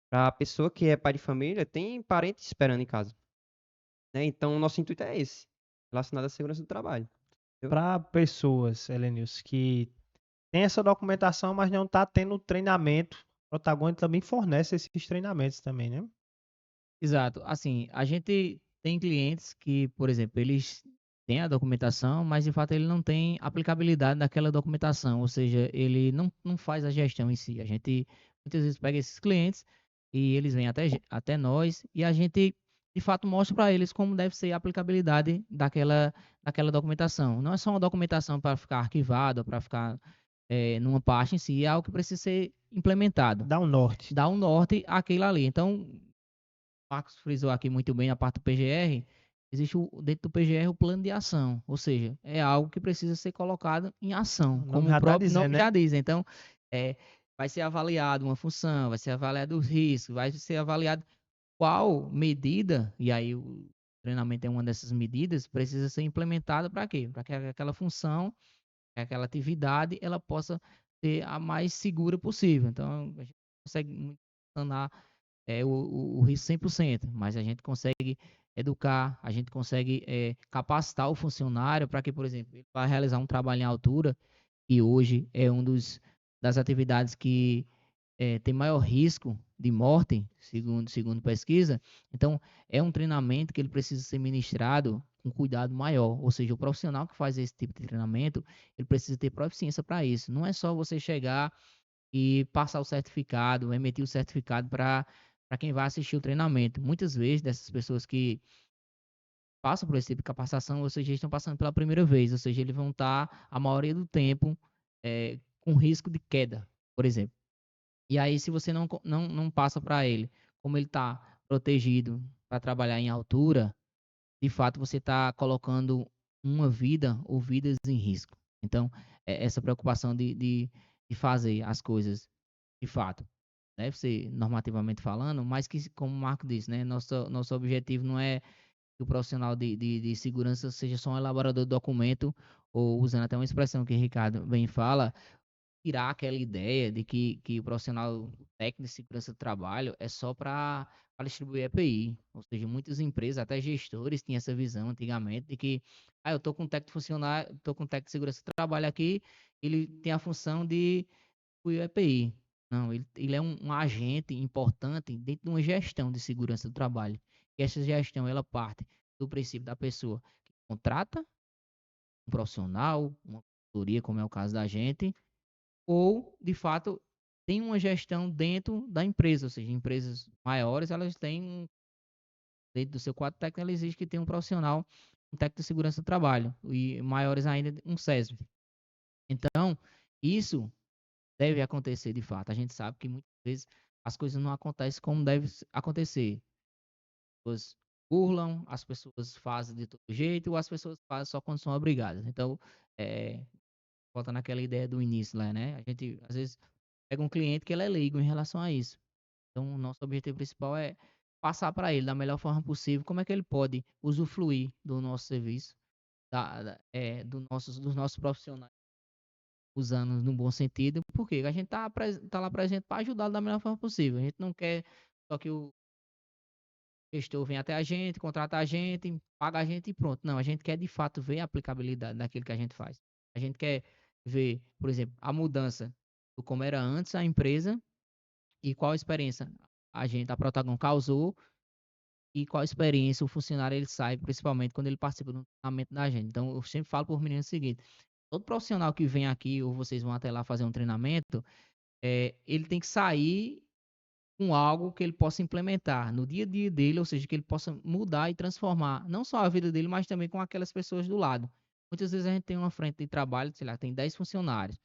Para a pessoa que é pai de família, tem parente esperando em casa. Né? Então, o nosso intuito é esse, relacionado à segurança do trabalho. Para pessoas, Helenius, que tem essa documentação, mas não está tendo treinamento, o Protagon também fornece esses treinamentos também, né? Exato. Assim, a gente tem clientes que, por exemplo, eles têm a documentação, mas de fato ele não tem aplicabilidade daquela documentação, ou seja, ele não faz a gestão em si. A gente muitas vezes pega esses clientes e eles vêm até nós e a gente de fato mostra para eles como deve ser a aplicabilidade daquela documentação. Não é só uma documentação para ficar arquivada, para ficar numa parte em si, é algo que precisa ser implementado. Dá um norte. Dá um norte àquilo ali. Então, Marcos frisou aqui muito bem a parte do PGR, existe dentro do PGR o plano de ação, ou seja, é algo que precisa ser colocado em ação, O nome como já o tá próprio dizendo, nome né? já diz. Então, vai ser avaliado uma função, vai ser avaliado os riscos, vai ser avaliado qual medida, e aí o treinamento é uma dessas medidas, precisa ser implementada para quê? Para que aquela função, aquela atividade, ela possa ser a mais segura possível. Então, a gente consegue sanar o risco 100%, mas a gente consegue educar, a gente consegue capacitar o funcionário para que, por exemplo, ele vá realizar um trabalho em altura, e hoje é das atividades que tem maior risco de morte, segundo pesquisa. Então, é um treinamento que ele precisa ser ministrado com cuidado maior, ou seja, o profissional que faz esse tipo de treinamento, ele precisa ter proficiência para isso. Não é só você chegar e passar o certificado, emitir o certificado para quem vai assistir o treinamento. Muitas vezes, dessas pessoas que passam por esse tipo de capacitação, ou seja, eles estão passando pela primeira vez, ou seja, eles vão estar, a maioria do tempo, com risco de queda, por exemplo. E aí, se você não passa para ele, como ele está protegido para trabalhar em altura, de fato você está colocando uma vida ou vidas em risco. Então, essa preocupação de fazer as coisas de fato deve ser normativamente falando, mas que, como o Marco disse, né, nosso objetivo não é que o profissional de segurança seja só um elaborador de documento, ou usando até uma expressão que o Ricardo bem fala, tirar aquela ideia de que o profissional técnico de segurança do trabalho é só para distribuir EPI. Ou seja, muitas empresas, até gestores, tinham essa visão antigamente de que eu estou com um técnico funcionário, estou com um técnico de segurança do trabalho aqui, ele tem a função de distribuir EPI. Não, ele é um agente importante dentro de uma gestão de segurança do trabalho. E essa gestão, ela parte do princípio da pessoa que contrata um profissional, uma consultoria, como é o caso da gente, ou, de fato, tem uma gestão dentro da empresa, ou seja, empresas maiores, elas têm, dentro do seu quadro técnico, ela exige que tenha um profissional, um técnico de segurança do trabalho, e maiores ainda, um SESB. Então, isso deve acontecer de fato. A gente sabe que muitas vezes as coisas não acontecem como deve acontecer. As pessoas burlam, as pessoas fazem de todo jeito, ou as pessoas fazem só quando são obrigadas. Então, volta naquela ideia do início lá, né? A gente, às vezes, pega um cliente que ele é leigo em relação a isso. Então, o nosso objetivo principal é passar para ele da melhor forma possível como é que ele pode usufruir do nosso serviço, dos nossos profissionais, usando no bom sentido, porque a gente tá lá presente para ajudá-lo da melhor forma possível. A gente não quer só que o gestor venha até a gente, contrata a gente, paga a gente e pronto. Não, a gente quer de fato ver a aplicabilidade daquilo que a gente faz. A gente quer ver, por exemplo, a mudança do como era antes a empresa e qual a experiência a Protagon causou e qual a experiência o funcionário ele sai, principalmente quando ele participa do treinamento da gente. Então, eu sempre falo para os meninos o seguinte: todo profissional que vem aqui ou vocês vão até lá fazer um treinamento, ele tem que sair com algo que ele possa implementar no dia a dia dele, ou seja, que ele possa mudar e transformar não só a vida dele, mas também com aquelas pessoas do lado. Muitas vezes a gente tem uma frente de trabalho, sei lá, tem 10 funcionários.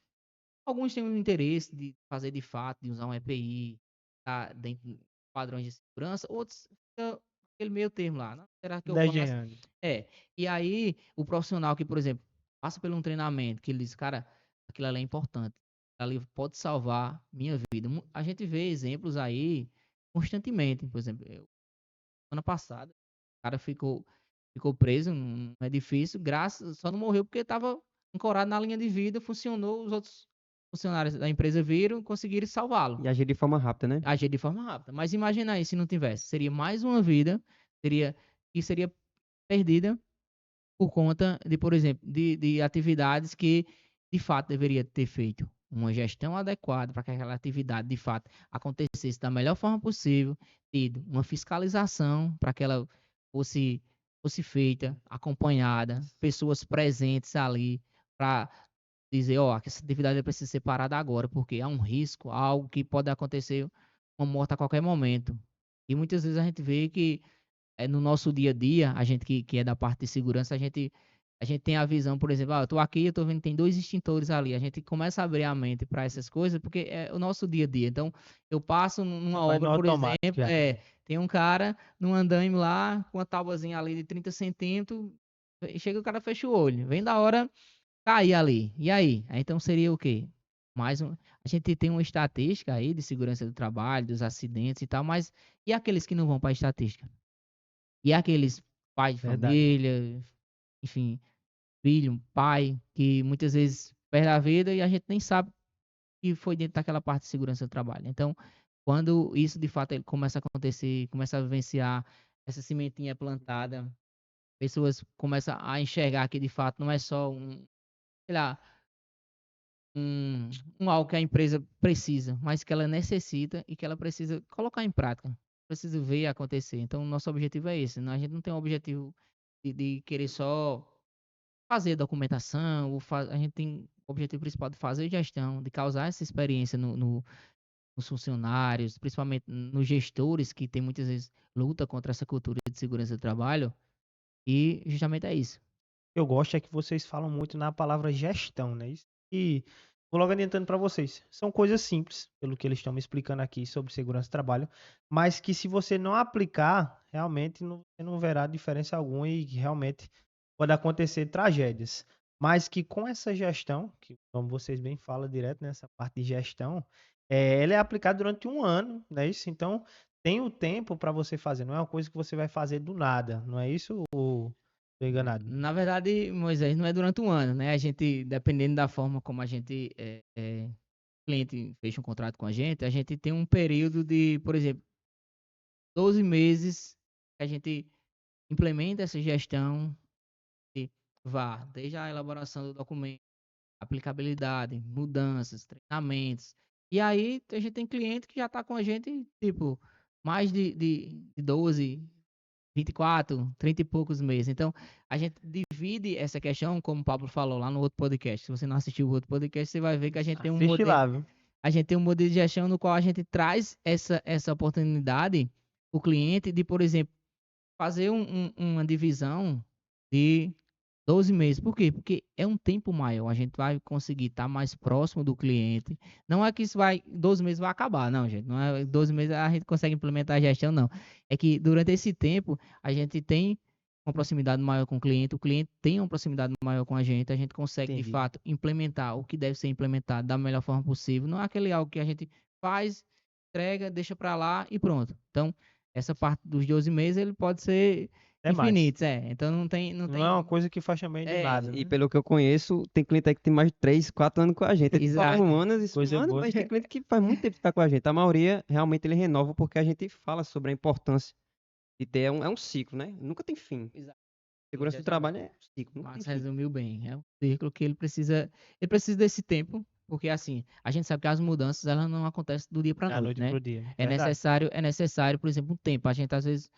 Alguns têm o interesse de fazer de fato, de usar um EPI, tá, dentro de padrões de segurança, outros ficam aquele meio termo lá. Não, será que eu faço? Desenhando. E aí o profissional que, por exemplo, passa por um treinamento, que ele diz, cara, aquilo ali é importante, ali pode salvar minha vida. A gente vê exemplos aí constantemente, por exemplo, ano passado, o cara ficou preso num edifício, só não morreu porque estava ancorado na linha de vida, funcionou, os outros funcionários da empresa viram e conseguiram salvá-lo. E agir de forma rápida, né? Agir de forma rápida. Mas imagina aí se não tivesse. Seria mais uma vida que seria perdida por conta de, por exemplo, de atividades que de fato deveria ter feito uma gestão adequada para que aquela atividade de fato acontecesse da melhor forma possível, tido uma fiscalização para que ela fosse feita, acompanhada, pessoas presentes ali para dizer, ó, que essa atividade precisa ser parada agora, porque há um risco, há algo que pode acontecer, uma morte a qualquer momento. E muitas vezes a gente vê que no nosso dia a dia, a gente que é da parte de segurança, a gente tem a visão, por exemplo, eu tô aqui, eu tô vendo que tem 2 extintores ali. A gente começa a abrir a mente para essas coisas, porque é o nosso dia a dia. Então, eu passo numa Vai no obra, por automático exemplo, já. tem um cara num andaime lá, com uma tábuazinha ali de 30 centímetros, e chega o cara, fecha o olho. Vem da hora cair ali. E aí? Então seria o quê? A gente tem uma estatística aí de segurança do trabalho, dos acidentes e tal, mas e aqueles que não vão para a estatística? E aqueles pais de Verdade. família, enfim, filho, pai, que muitas vezes perde a vida e a gente nem sabe que foi dentro daquela parte de segurança do trabalho. Então, quando isso de fato ele começa a acontecer, começa a vivenciar, essa sementinha é plantada, pessoas começam a enxergar que de fato não é só sei lá, um algo que a empresa precisa, mas que ela necessita e que ela precisa colocar em prática. Precisa ver acontecer. Então, o nosso objetivo é esse. A gente não tem o objetivo de querer só fazer documentação, a gente tem o objetivo principal de fazer gestão, de causar essa experiência nos funcionários, principalmente nos gestores que tem muitas vezes luta contra essa cultura de segurança do trabalho, E justamente é isso. Eu gosto é que vocês falam muito na palavra gestão, né? Isso e vou logo adiantando para vocês. São coisas simples, pelo que eles estão me explicando aqui sobre segurança do trabalho, mas que se você não aplicar, realmente você não verá diferença alguma e realmente pode acontecer tragédias. Mas que com essa gestão, que como vocês bem falam direto nessa parte de gestão, ela é aplicada durante um ano, não é isso? Então tem o tempo para você fazer, não é uma coisa que você vai fazer do nada, não é isso? Ou tô enganado? Na verdade, Moisés, não é durante um ano, né? A gente, dependendo da forma como a gente, cliente fecha um contrato com a gente tem um período de, por exemplo, 12 meses que a gente implementa essa gestão e vá desde a elaboração do documento, aplicabilidade, mudanças, treinamentos. E aí a gente tem cliente que já está com a gente, tipo, mais de 12, 24, 30 e poucos meses. Então, a gente divide essa questão, como o Pablo falou lá no outro podcast. Se você não assistiu o outro podcast, você vai ver que a gente tem um Assiste modelo, lá, viu? a gente tem um modelo de gestão no qual a gente traz essa oportunidade o cliente de, por exemplo, fazer uma divisão de 12 meses. Por quê? Porque é um tempo maior. A gente vai conseguir estar mais próximo do cliente. Não é que isso vai, 12 meses vai acabar, não, gente. Não é 12 meses a gente consegue implementar a gestão, não. É que durante esse tempo a gente tem uma proximidade maior com o cliente tem uma proximidade maior com a gente consegue de Entendi. fato implementar o que deve ser implementado da melhor forma possível. Não é aquele algo que a gente faz, entrega, deixa para lá e pronto. Então, essa parte dos 12 meses ele pode ser É mais. infinitos, Então não Não é uma tem. coisa que faz também do É, nada, E né? pelo que eu conheço, tem cliente aí que tem mais de 3, 4 anos com a gente. A gente fala exato. humanas, isso Coisa humano, boa. mas tem cliente que faz muito tempo que está com a gente. A maioria, realmente, ele renova porque a gente fala sobre a importância de ter, é um ciclo, né? Nunca tem fim. Exato. Segurança do trabalho é um ciclo, nunca tem Max fim. resumiu bem. É um círculo que ele precisa desse tempo, porque assim, a gente sabe que as mudanças elas não acontecem do dia para a Da noite, noite né? pro dia. Verdade. É necessário, por exemplo, um tempo. A gente às vezes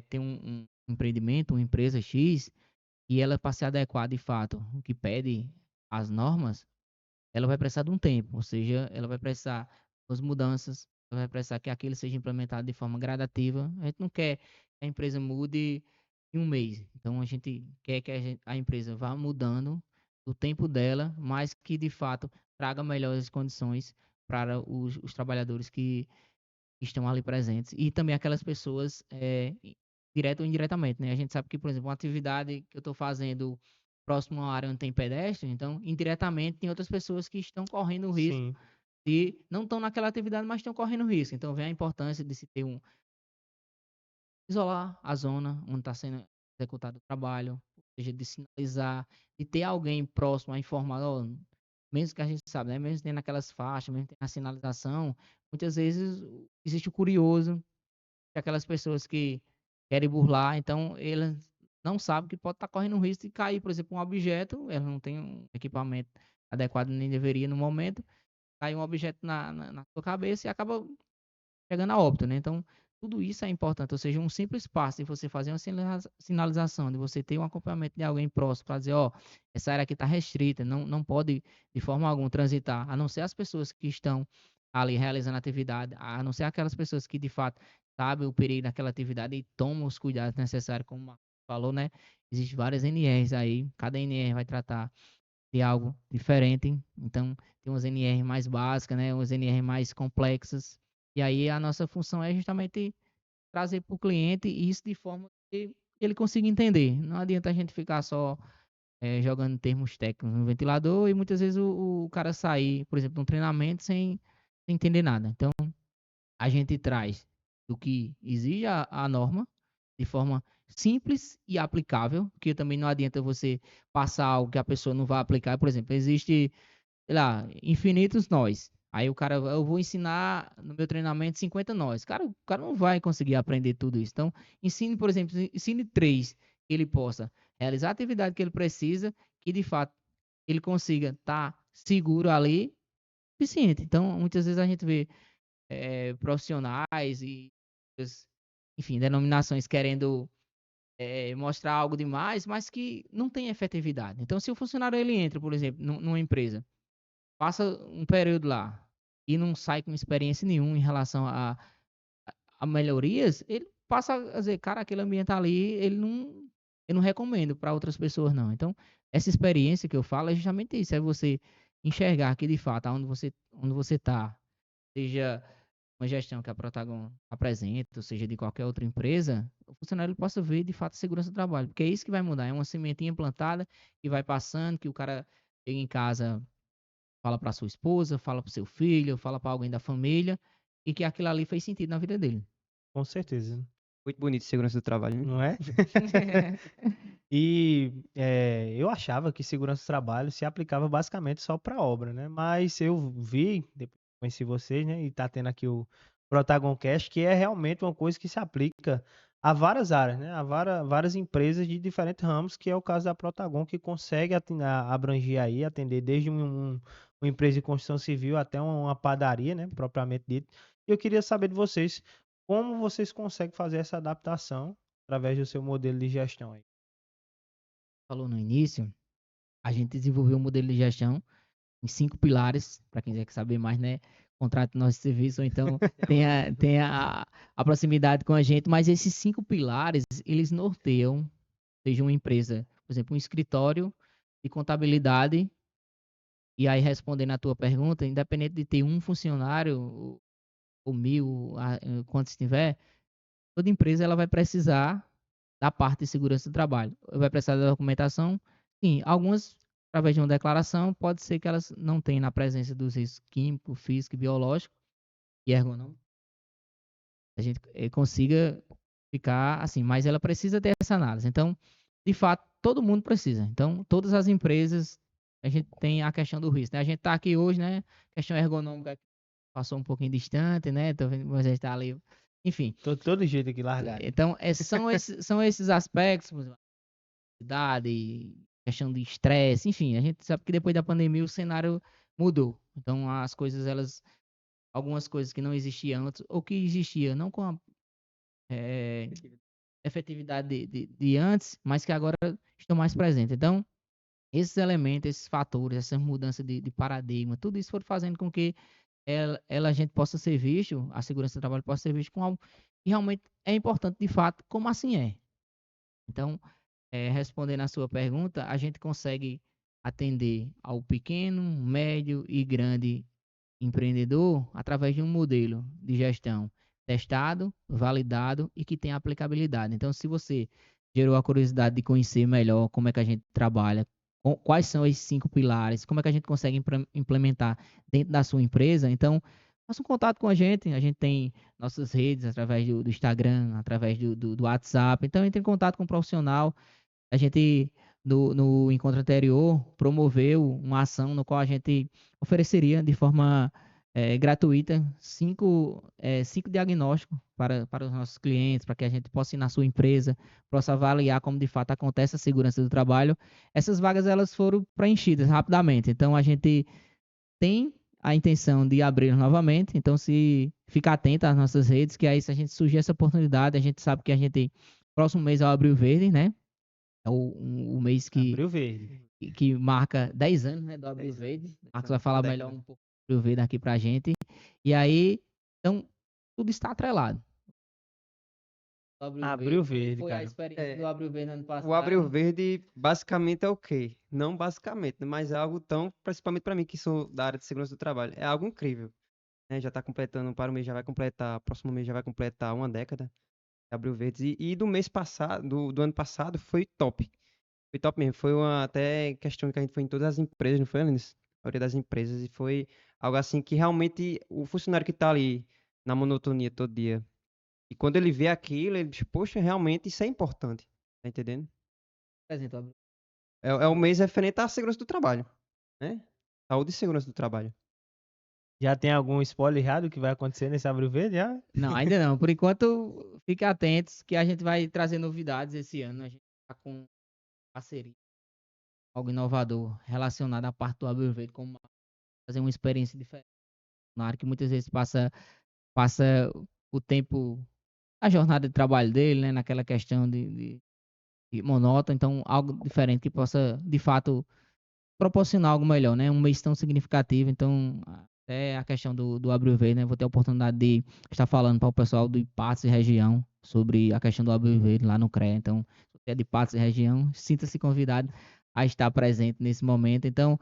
tem um empreendimento, uma empresa X, e ela para se adequar de fato, o que pede as normas, ela vai precisar de um tempo, ou seja, ela vai precisar das mudanças, ela vai precisar que aquilo seja implementado de forma gradativa. A gente não quer que a empresa mude em um mês. Então a gente quer que a empresa vá mudando o tempo dela, mas que de fato traga melhores condições para os trabalhadores que estão ali presentes e também aquelas pessoas direto ou indiretamente, né? A gente sabe que, por exemplo, uma atividade que eu estou fazendo próximo a uma área onde tem pedestre, então indiretamente tem outras pessoas que estão correndo o risco Sim. e não estão naquela atividade, mas estão correndo risco. Então vem a importância de se ter isolar a zona onde está sendo executado o trabalho, ou seja, de sinalizar, de ter alguém próximo a informar, ó, mesmo que a gente sabe, né? Mesmo tendo aquelas faixas, mesmo tendo a sinalização, muitas vezes existe o curioso, aquelas pessoas que querem burlar, então elas não sabem que pode estar correndo o risco de cair, por exemplo, um objeto, ela não tem um equipamento adequado, nem deveria no momento, cai um objeto na sua cabeça e acaba chegando a óbito, né? Então, tudo isso é importante, ou seja, um simples passo de você fazer uma sinalização, de você ter um acompanhamento de alguém próximo para dizer, ó, essa área aqui está restrita, não pode de forma alguma transitar, a não ser as pessoas que estão ali realizando a atividade, a não ser aquelas pessoas que de fato sabem o perigo daquela atividade e tomam os cuidados necessários, como o Marcos falou, né? Existem várias NRs aí, cada NR vai tratar de algo diferente. Então, tem umas NR mais básicas, né? Umas NR mais complexas. E aí a nossa função é justamente trazer para o cliente isso de forma que ele consiga entender. Não adianta a gente ficar só jogando termos técnicos no ventilador e muitas vezes o cara sair, por exemplo, de um treinamento sem entender nada. Então, a gente traz do que exige a norma de forma simples e aplicável, porque também não adianta você passar algo que a pessoa não vai aplicar. Por exemplo, existe, sei lá, infinitos nós. Aí o cara, eu vou ensinar no meu treinamento 50 nós. O cara não vai conseguir aprender tudo isso. Então, ensine, por exemplo, ensine 3 que ele possa realizar a atividade que ele precisa, que de fato ele consiga estar seguro ali, suficiente. Então, muitas vezes a gente vê profissionais e, enfim, denominações querendo mostrar algo demais, mas que não tem efetividade. Então, se o funcionário ele entra, por exemplo, numa empresa, passa um período lá e não sai com experiência nenhuma em relação a melhorias, ele passa a dizer, cara, aquele ambiente ali, ele não. eu não recomendo para outras pessoas, não. Então, essa experiência que eu falo é justamente isso, é você enxergar que, de fato, onde você está, seja uma gestão que a Protagon apresenta, ou seja, de qualquer outra empresa, o funcionário ele possa ver, de fato, a segurança do trabalho. Porque é isso que vai mudar. É uma sementinha plantada que vai passando, que o cara chega em casa, fala para sua esposa, fala para o seu filho, fala para alguém da família, e que aquilo ali fez sentido na vida dele. Com certeza, Muito bonito segurança do trabalho, né? não é? E eu achava que segurança do trabalho se aplicava basicamente só para obra, né? Mas eu vi, depois que conheci vocês, né? E tá tendo aqui o ProtagonCast, que é realmente uma coisa que se aplica a várias áreas, né? A várias empresas de diferentes ramos, que é o caso da Protagon, que consegue abranger aí, atender desde uma empresa de construção civil até uma padaria, né? Propriamente dito. E eu queria saber de vocês, como vocês conseguem fazer essa adaptação através do seu modelo de gestão aí. Falou no início, a gente desenvolveu um modelo de gestão em 5 pilares, para quem quiser saber mais, né? Contrate nosso serviço, ou então a proximidade com a gente, mas esses 5 pilares, eles norteiam, seja uma empresa, por exemplo, um escritório de contabilidade, e aí respondendo a tua pergunta, independente de ter um funcionário ou 1.000, quantos tiver, toda empresa ela vai precisar da parte de segurança do trabalho. Vai precisar da documentação? Sim, algumas, através de uma declaração, pode ser que elas não tenham na presença dos riscos químico, físico, biológico e ergonômico. A gente consiga ficar assim, mas ela precisa ter essa análise. Então, de fato, todo mundo precisa. Então, todas as empresas, a gente tem a questão do risco, né? A gente está aqui hoje, né? Questão ergonômica passou um pouquinho distante, né? Tô vendo, mas a gente está ali. Enfim, Tô todo jeito aqui largado. então, são esses aspectos, por exemplo, idade, questão de estresse, enfim, a gente sabe que depois da pandemia o cenário mudou. Então, algumas coisas que não existiam antes, ou que existiam não com a eh, efetividade de antes, mas que agora estão mais presentes. Então, esses elementos, esses fatores, essa mudança de paradigma, tudo isso for fazendo com que a gente possa ser visto, a segurança do trabalho possa ser visto como algo que realmente é importante de fato, como assim é. Então, respondendo a sua pergunta, a gente consegue atender ao pequeno, médio e grande empreendedor através de um modelo de gestão testado, validado e que tem aplicabilidade. Então, se você gerou a curiosidade de conhecer melhor como é que a gente trabalha, quais são esses 5 pilares, como é que a gente consegue implementar dentro da sua empresa, então faça um contato com a gente tem nossas redes através do Instagram, através do WhatsApp, então entre em contato com um profissional. A gente, no encontro anterior, promoveu uma ação no qual a gente ofereceria de forma gratuita 5 diagnósticos para os nossos clientes, para que a gente possa ir na sua empresa, possa avaliar como de fato acontece a segurança do trabalho. Essas vagas elas foram preenchidas rapidamente, então a gente tem a intenção de abrir novamente, então se ficar atento às nossas redes, que aí se a gente surgir essa oportunidade, a gente sabe que a gente, próximo mês é o Abril Verde, né? É o mês Abril Verde. que marca 10 anos, né, do Abril Verde. Marcos vai falar melhor um pouco do Abril Verde aqui pra gente. E aí, então, tudo está atrelado. Abril Verde, Foi a cara. experiência do Abril Verde ano passado. O Abril Verde basicamente é o quê? Não basicamente, né, mas é algo tão, principalmente para mim que sou da área de segurança do trabalho, é algo incrível. Né? Já está completando, para o mês já vai completar, próximo mês já vai completar uma década de Abril Verde. E do mês passado, do ano passado, foi top. Foi top mesmo. Foi uma até questão que a gente foi em todas as empresas, não foi, Alanis? A maioria das empresas. E foi algo assim que realmente o funcionário que tá ali na monotonia todo dia. E quando ele vê aquilo, ele diz, poxa, realmente isso é importante. Tá entendendo? Apresenta o Abril. É o mês referente à segurança do trabalho, né? Saúde e segurança do trabalho. Já tem algum spoiler errado que vai acontecer nesse Abril Verde? Já? Não, ainda não. Por enquanto, fique atentos que a gente vai trazer novidades esse ano. A gente está com parceria, algo inovador relacionado à parte do Abril Verde, como fazer uma experiência diferente. Na área que muitas vezes passa o tempo, a jornada de trabalho dele, né, naquela questão de monótono, então algo diferente que possa, de fato, proporcionar algo melhor, né, um mês tão significativo, então até a questão do Abril Verde, né, vou ter a oportunidade de estar falando para o pessoal do Ipatos e região sobre a questão do Abril Verde lá no CREA, então é de Patos e região, sinta-se convidado a estar presente nesse momento. Então,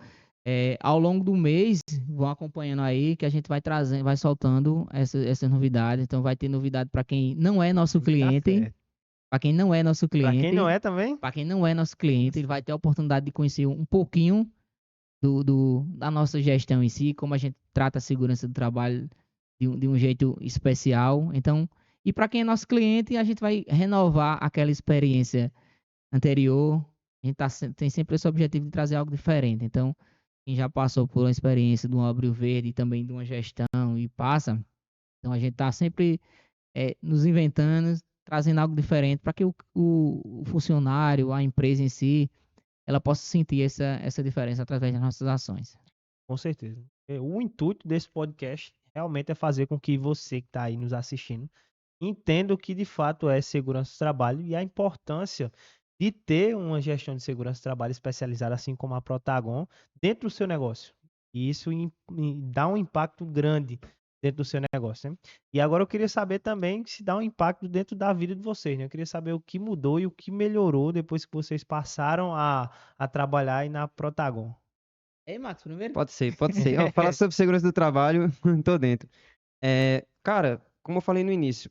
ao longo do mês, vão acompanhando aí que a gente vai trazendo, vai soltando essas novidades. Então, vai ter novidade para quem não é nosso Tá cliente, certo. para quem não é nosso Pra quem não cliente, é também, para quem não é nosso cliente, ele vai ter a oportunidade de conhecer um pouquinho da nossa gestão em si, como a gente trata a segurança do trabalho de um jeito especial. Então, e para quem é nosso cliente, a gente vai renovar aquela experiência anterior. A gente tem sempre esse objetivo de trazer algo diferente. Então, quem já passou por uma experiência de um Abril Verde e também de uma gestão e passa, então a gente está sempre nos inventando, trazendo algo diferente para que o funcionário, a empresa em si, ela possa sentir essa diferença através das nossas ações. com certeza. O intuito desse podcast realmente é fazer com que você que está aí nos assistindo entenda o que de fato é segurança do trabalho e a importância de ter uma gestão de segurança do trabalho especializada, assim como a Protagon, dentro do seu negócio. E isso dá um impacto grande dentro do seu negócio, né? E agora eu queria saber também se dá um impacto dentro da vida de vocês, né? Eu queria saber o que mudou e o que melhorou depois que vocês passaram a trabalhar aí na Protagon. Ei, Max, primeiro? Pode ser, pode ser. Ó, falar sobre segurança do trabalho, tô dentro. Cara, como eu falei no início,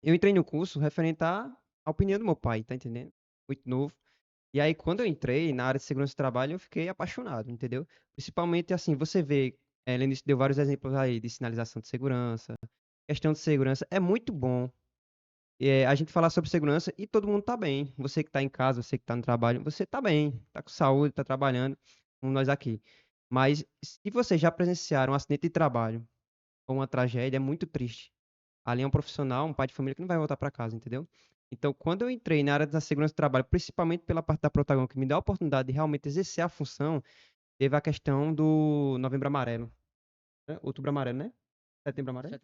eu entrei no curso referente à opinião do meu pai, tá entendendo? Muito novo. E aí, quando eu entrei na área de segurança do trabalho, eu fiquei apaixonado, entendeu? Principalmente, assim, você vê, Lenice deu vários exemplos aí de sinalização de segurança, questão de segurança, é muito bom a gente falar sobre segurança e todo mundo tá bem. Você que tá em casa, você que tá no trabalho, você tá bem, tá com saúde, tá trabalhando, como nós aqui. Mas se você já presenciaram um acidente de trabalho ou uma tragédia, é muito triste. Ali é um profissional, um pai de família que não vai voltar para casa, entendeu? Então, quando eu entrei na área da segurança do trabalho, principalmente pela parte da Protagon, que me deu a oportunidade de realmente exercer a função, teve a questão do Novembro Amarelo, né? Outubro Amarelo, né? Setembro Amarelo?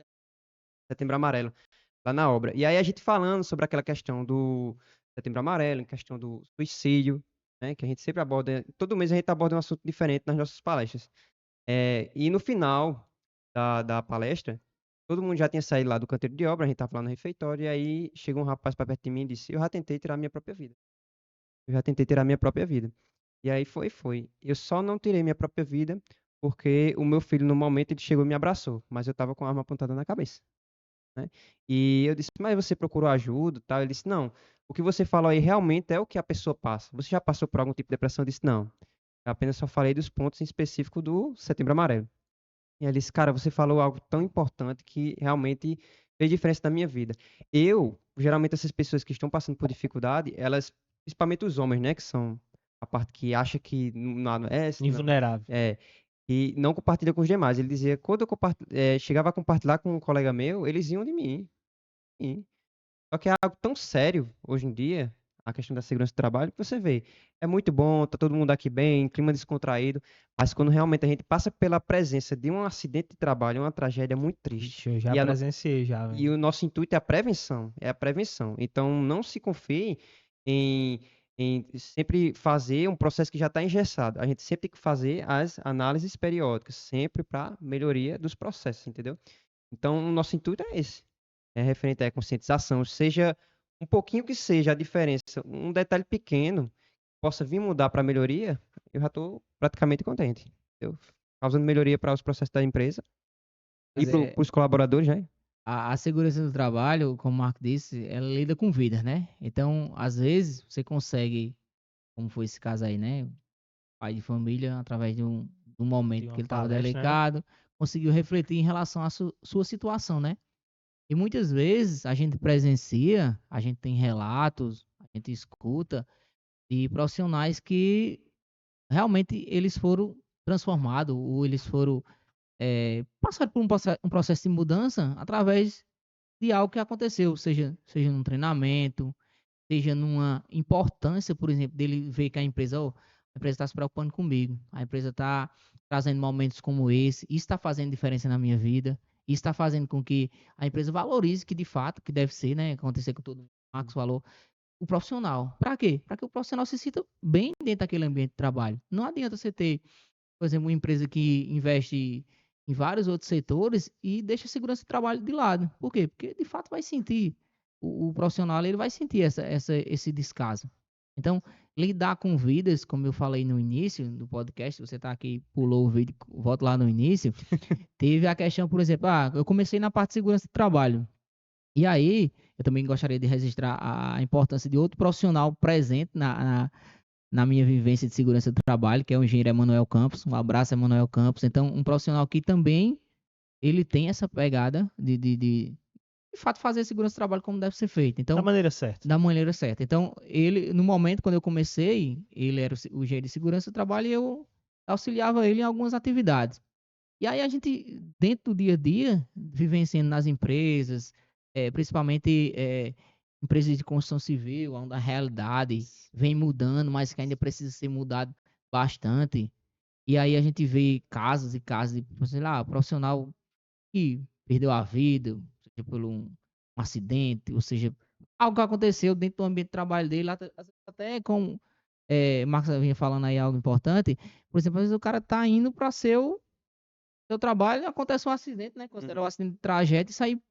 Setembro Amarelo, lá na obra. E aí a gente falando sobre aquela questão do Setembro Amarelo, em questão do suicídio, né? Que a gente sempre aborda, todo mês a gente aborda um assunto diferente nas nossas palestras. E no final da palestra, todo mundo já tinha saído lá do canteiro de obra, a gente estava lá no refeitório, e aí chegou um rapaz para perto de mim e disse: Eu já tentei tirar a minha própria vida. Eu já tentei tirar a minha própria vida. E aí foi. Eu só não tirei minha própria vida porque o meu filho, no momento, ele chegou e me abraçou, mas eu estava com a arma apontada na cabeça, né? E eu disse: Mas você procurou ajuda, tal? Ele disse: Não. O que você falou aí realmente é o que a pessoa passa. Você já passou por algum tipo de depressão? Eu disse: Não. Eu apenas só falei dos pontos em específico do Setembro Amarelo. E ela disse, cara, você falou algo tão importante que realmente fez diferença na minha vida. Geralmente essas pessoas que estão passando por dificuldade, elas, principalmente os homens, né, que são a parte que acha que nada é, Invulnerável. e não compartilha com os demais. Ele dizia, quando eu chegava a compartilhar com um colega meu, eles iam de mim. Só que é algo tão sério hoje em dia, a questão da segurança do trabalho, que você vê, é muito bom, tá todo mundo aqui bem, clima descontraído, mas quando realmente a gente passa pela presença de um acidente de trabalho, uma tragédia muito triste. Ixi, eu já presenciei já, E velho. o nosso intuito é a prevenção. Então, não se confie em, em sempre fazer um processo que já está engessado. A gente sempre tem que fazer as análises periódicas, sempre para melhoria dos processos, entendeu? Então, o nosso intuito é esse. É referente à conscientização, seja um pouquinho que seja a diferença, um detalhe pequeno, possa vir mudar para melhoria, eu já estou praticamente contente. Entendeu? Causando melhoria para os processos da empresa e Mas para os colaboradores, né? a segurança do trabalho, como o Marco disse, ela lida com vidas, né? Então, às vezes, você consegue, como foi esse caso aí, né? Pai de família, através de um De momento uma que ele estava palestra, né? delicado, conseguiu refletir em relação à sua situação, né? E muitas vezes a gente presencia, a gente tem relatos, a gente escuta de profissionais que realmente eles foram transformados, ou eles foram passaram por um processo de mudança através de algo que aconteceu, seja num treinamento, seja numa importância, por exemplo, dele ver que a empresa está se preocupando comigo, a empresa está trazendo momentos como esse, isso está fazendo diferença na minha vida, isso está fazendo com que a empresa valorize que de fato, que deve ser, né, acontecer com todo mundo, o Marcos falou, o profissional. Para quê? Para que o profissional se sinta bem dentro daquele ambiente de trabalho. Não adianta você ter, por exemplo, uma empresa que investe em vários outros setores e deixa a segurança do trabalho de lado. Por quê? Porque de fato vai sentir. o profissional ele vai sentir esse descaso. Então, lidar com vidas, como eu falei no início do podcast, você tá aqui, pulou o vídeo, volta lá no início, teve a questão, por exemplo, eu comecei na parte de segurança do trabalho. E aí, eu também gostaria de registrar a importância de outro profissional presente na minha vivência de segurança do trabalho, que é o engenheiro Emanuel Campos. Um abraço, Emanuel Campos. Então, um profissional que também ele tem essa pegada de fato, fazer a segurança do trabalho como deve ser feito. Da Então, maneira certa. da maneira certa. Então, ele, no momento, quando eu comecei, ele era o engenheiro de segurança do trabalho e eu auxiliava ele em algumas atividades. E aí a gente, dentro do dia a dia, vivenciando nas empresas, principalmente empresas de construção civil, onde a realidade vem mudando, mas que ainda precisa ser mudado bastante. E aí a gente vê casos e casos de, sei lá, profissional que perdeu a vida, seja por um acidente, ou seja, algo que aconteceu dentro do ambiente de trabalho dele, até com Marcos vinha falando aí algo importante, por exemplo, às vezes o cara tá indo para seu trabalho, acontece um acidente, né? Considera um acidente de trajeto, isso aí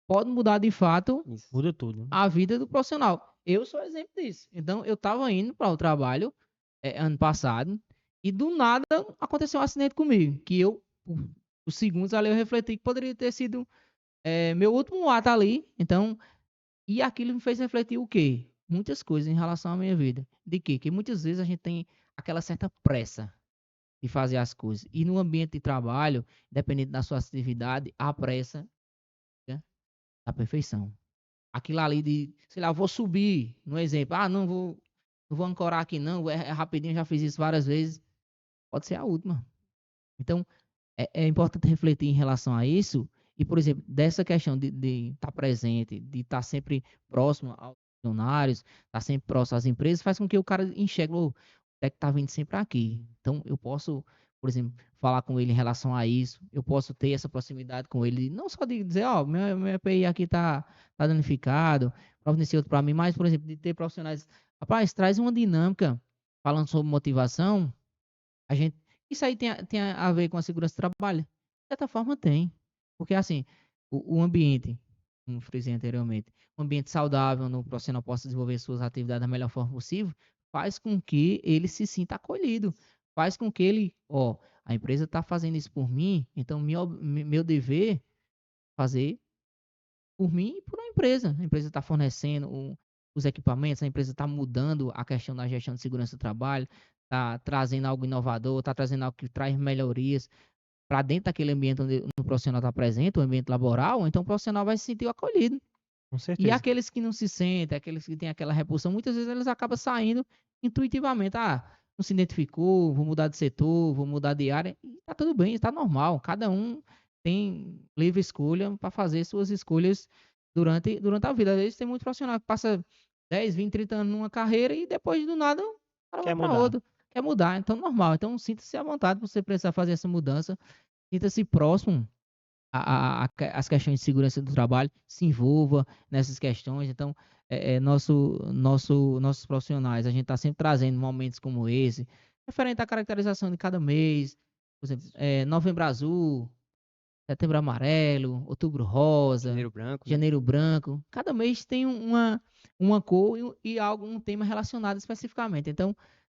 pode mudar de fato Isso. Muda tudo. a vida do profissional. Eu sou exemplo disso. Então, eu estava indo para o trabalho ano passado e do nada aconteceu um acidente comigo, que eu, por segundos ali, eu refleti que poderia ter sido meu último ato ali. Então, e aquilo me fez refletir o quê? Muitas coisas em relação à minha vida. De quê? Que muitas vezes a gente tem aquela certa pressa de fazer as coisas. E no ambiente de trabalho, dependendo da sua atividade, a pressa, né, da perfeição. Aquilo ali de, sei lá, eu vou subir, no exemplo, não vou ancorar aqui não, é rapidinho, já fiz isso várias vezes, pode ser a última. Então, é importante refletir em relação a isso, e, por exemplo, dessa questão de estar presente, de estar sempre próximo aos funcionários, estar sempre próximo às empresas, faz com que o cara enxergue, o é que está vindo sempre aqui. Então, eu posso, por exemplo, falar com ele em relação a isso, eu posso ter essa proximidade com ele, não só de dizer, meu EPI aqui tá danificado, providencia outro para mim, mas, por exemplo, de ter profissionais, rapaz, traz uma dinâmica falando sobre motivação, a gente isso aí tem a ver com a segurança do trabalho? De certa forma tem. Porque, assim, o ambiente, como frisei anteriormente, um ambiente saudável, no profissional possa desenvolver suas atividades da melhor forma possível, faz com que ele se sinta acolhido. Faz com que ele, a empresa está fazendo isso por mim, então meu dever é fazer por mim e por uma empresa. A empresa está fornecendo os equipamentos, a empresa está mudando a questão da gestão de segurança do trabalho, está trazendo algo inovador, está trazendo algo que traz melhorias para dentro daquele ambiente onde o profissional está presente, o ambiente laboral, então o profissional vai se sentir acolhido. Com E certeza. aqueles que não se sentem, aqueles que têm aquela repulsão, muitas vezes eles acabam saindo intuitivamente. Não se identificou, vou mudar de setor, vou mudar de área. E tá tudo bem, está normal. Cada um tem livre escolha para fazer suas escolhas durante a vida. Às vezes tem muito profissional que passa 10, 20, 30 anos numa carreira e depois do nada o cara vai Quer para mudar. outra. Quer mudar, então normal. Então sinta-se à vontade para você precisar fazer essa mudança. Sinta-se próximo as questões de segurança do trabalho, se envolva nessas questões. Então, nossos profissionais, a gente está sempre trazendo momentos como esse, referente à caracterização de cada mês, por exemplo, Novembro Azul, Setembro Amarelo, Outubro Rosa, Janeiro branco, né? Janeiro Branco. Cada mês tem uma cor e um tema relacionado especificamente. Então,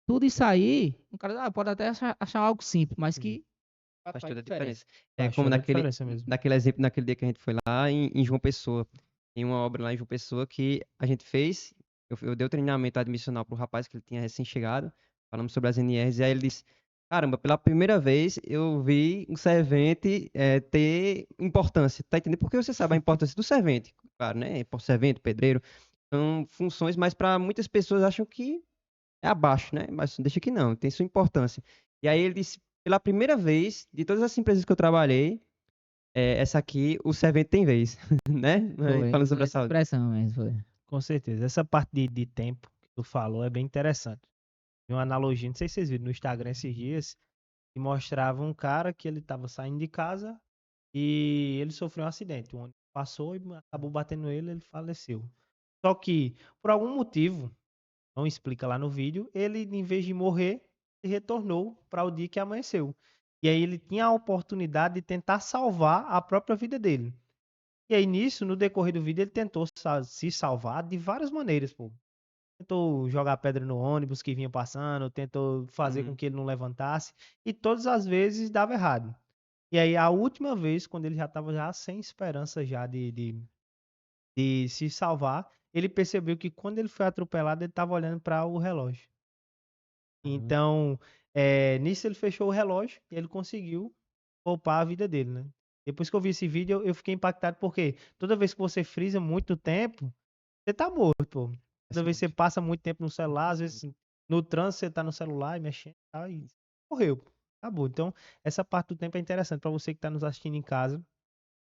tudo isso aí, o cara pode até achar algo simples, mas que Faz faz toda a diferença. diferença. É Faz como toda a diferença mesmo. naquele exemplo, naquele dia que a gente foi lá em João Pessoa. Tem uma obra lá em João Pessoa que a gente fez. Eu dei o treinamento admissional pro rapaz que ele tinha recém-chegado. Falamos sobre as NRs. E aí ele disse: Caramba, pela primeira vez eu vi um servente ter importância. Tá entendendo? Porque você sabe a importância do servente. Claro, né? Servente, pedreiro. São funções, mas para muitas pessoas acham que é abaixo, né? Mas deixa que não, tem sua importância. E aí ele disse, pela primeira vez, de todas as empresas que eu trabalhei, essa aqui, o servente tem vez, né? Foi, Falando usou sobre a essa saúde. expressão mesmo, foi. Com certeza. Essa parte de tempo que tu falou é bem interessante. Tem uma analogia, não sei se vocês viram no Instagram esses dias, que mostrava um cara que ele estava saindo de casa e ele sofreu um acidente. O ônibus passou e acabou batendo ele, ele faleceu. Só que, por algum motivo, não explica lá no vídeo, ele, em vez de morrer, ele retornou para o dia que amanheceu. E aí ele tinha a oportunidade de tentar salvar a própria vida dele. E aí, nisso, no decorrer do vídeo, ele tentou se salvar de várias maneiras, pô. Tentou jogar pedra no ônibus que vinha passando, tentou fazer com que ele não levantasse, e todas as vezes dava errado. E aí, a última vez, quando ele já estava já sem esperança já de se salvar, ele percebeu que quando ele foi atropelado, ele estava olhando para o relógio. Então, nisso ele fechou o relógio e ele conseguiu poupar a vida dele, né? Depois que eu vi esse vídeo, eu fiquei impactado porque toda vez que você frisa muito tempo, você tá morto, pô. Toda vez que você passa muito tempo no celular, às vezes no trânsito você tá no celular e mexendo e tal, e morreu, pô. Acabou. Então, essa parte do tempo é interessante para você que tá nos assistindo em casa.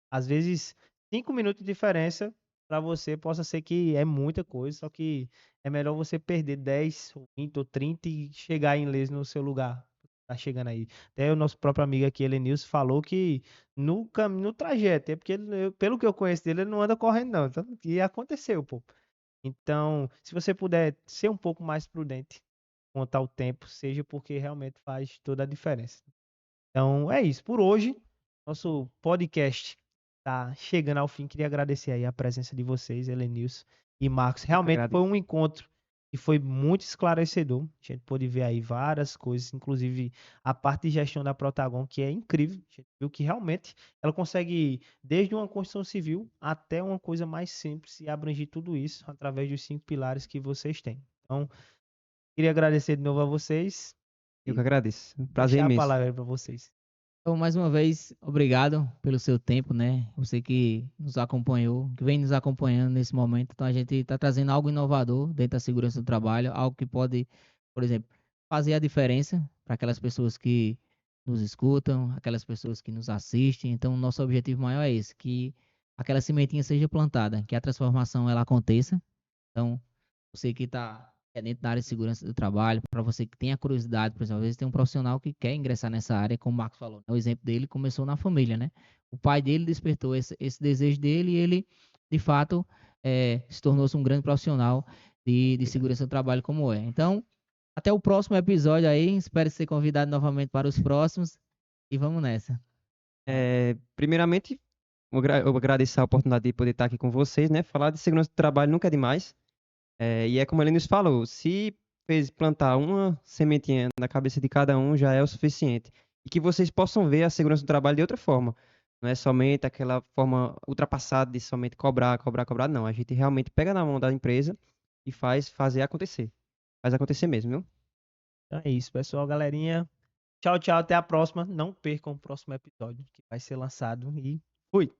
Às vezes, 5 minutos de diferença para você possa ser que é muita coisa, só que é melhor você perder 10, ou 20 ou 30 e chegar em leso no seu lugar. Tá chegando aí. Até o nosso próprio amigo aqui, Elenilson, falou que no trajeto, é porque pelo que eu conheço dele, ele não anda correndo não. Então, e aconteceu, pô. Então, se você puder ser um pouco mais prudente, contar o tempo, seja porque realmente faz toda a diferença. Então, é isso. Por hoje, nosso podcast tá chegando ao fim. Queria agradecer aí a presença de vocês, Helenilson e Marcos. Realmente foi um encontro que foi muito esclarecedor. A gente pôde ver aí várias coisas, inclusive a parte de gestão da Protagon, que é incrível. A gente viu que realmente ela consegue ir desde uma construção civil até uma coisa mais simples e abranger tudo isso através dos 5 pilares que vocês têm. Então, queria agradecer de novo a vocês Eu que e agradeço. Um prazer deixar a imenso. palavra para vocês. Então, mais uma vez, obrigado pelo seu tempo, né? Você que nos acompanhou, que vem nos acompanhando nesse momento. Então, a gente está trazendo algo inovador dentro da segurança do trabalho, algo que pode, por exemplo, fazer a diferença para aquelas pessoas que nos escutam, aquelas pessoas que nos assistem. Então, nosso objetivo maior é esse, que aquela sementinha seja plantada, que a transformação ela aconteça. Então, você que está dentro da área de segurança do trabalho, para você que tem a curiosidade, por exemplo, às vezes tem um profissional que quer ingressar nessa área, como o Marcos falou, né? O exemplo dele começou na família, né? O pai dele despertou esse desejo dele e ele, de fato, se tornou-se um grande profissional de segurança do trabalho como é. Então, até o próximo episódio aí, espero ser convidado novamente para os próximos e vamos nessa. Primeiramente, eu agradeço a oportunidade de poder estar aqui com vocês, né? Falar de segurança do trabalho nunca é demais. E é como ele nos falou, se fez plantar uma sementinha na cabeça de cada um, já é o suficiente. E que vocês possam ver a segurança do trabalho de outra forma. Não é somente aquela forma ultrapassada de somente cobrar, cobrar, cobrar. Não, a gente realmente pega na mão da empresa e faz fazer acontecer. Faz acontecer mesmo, viu? Então é isso, pessoal, galerinha. Tchau, tchau, até a próxima. Não percam o próximo episódio que vai ser lançado e fui.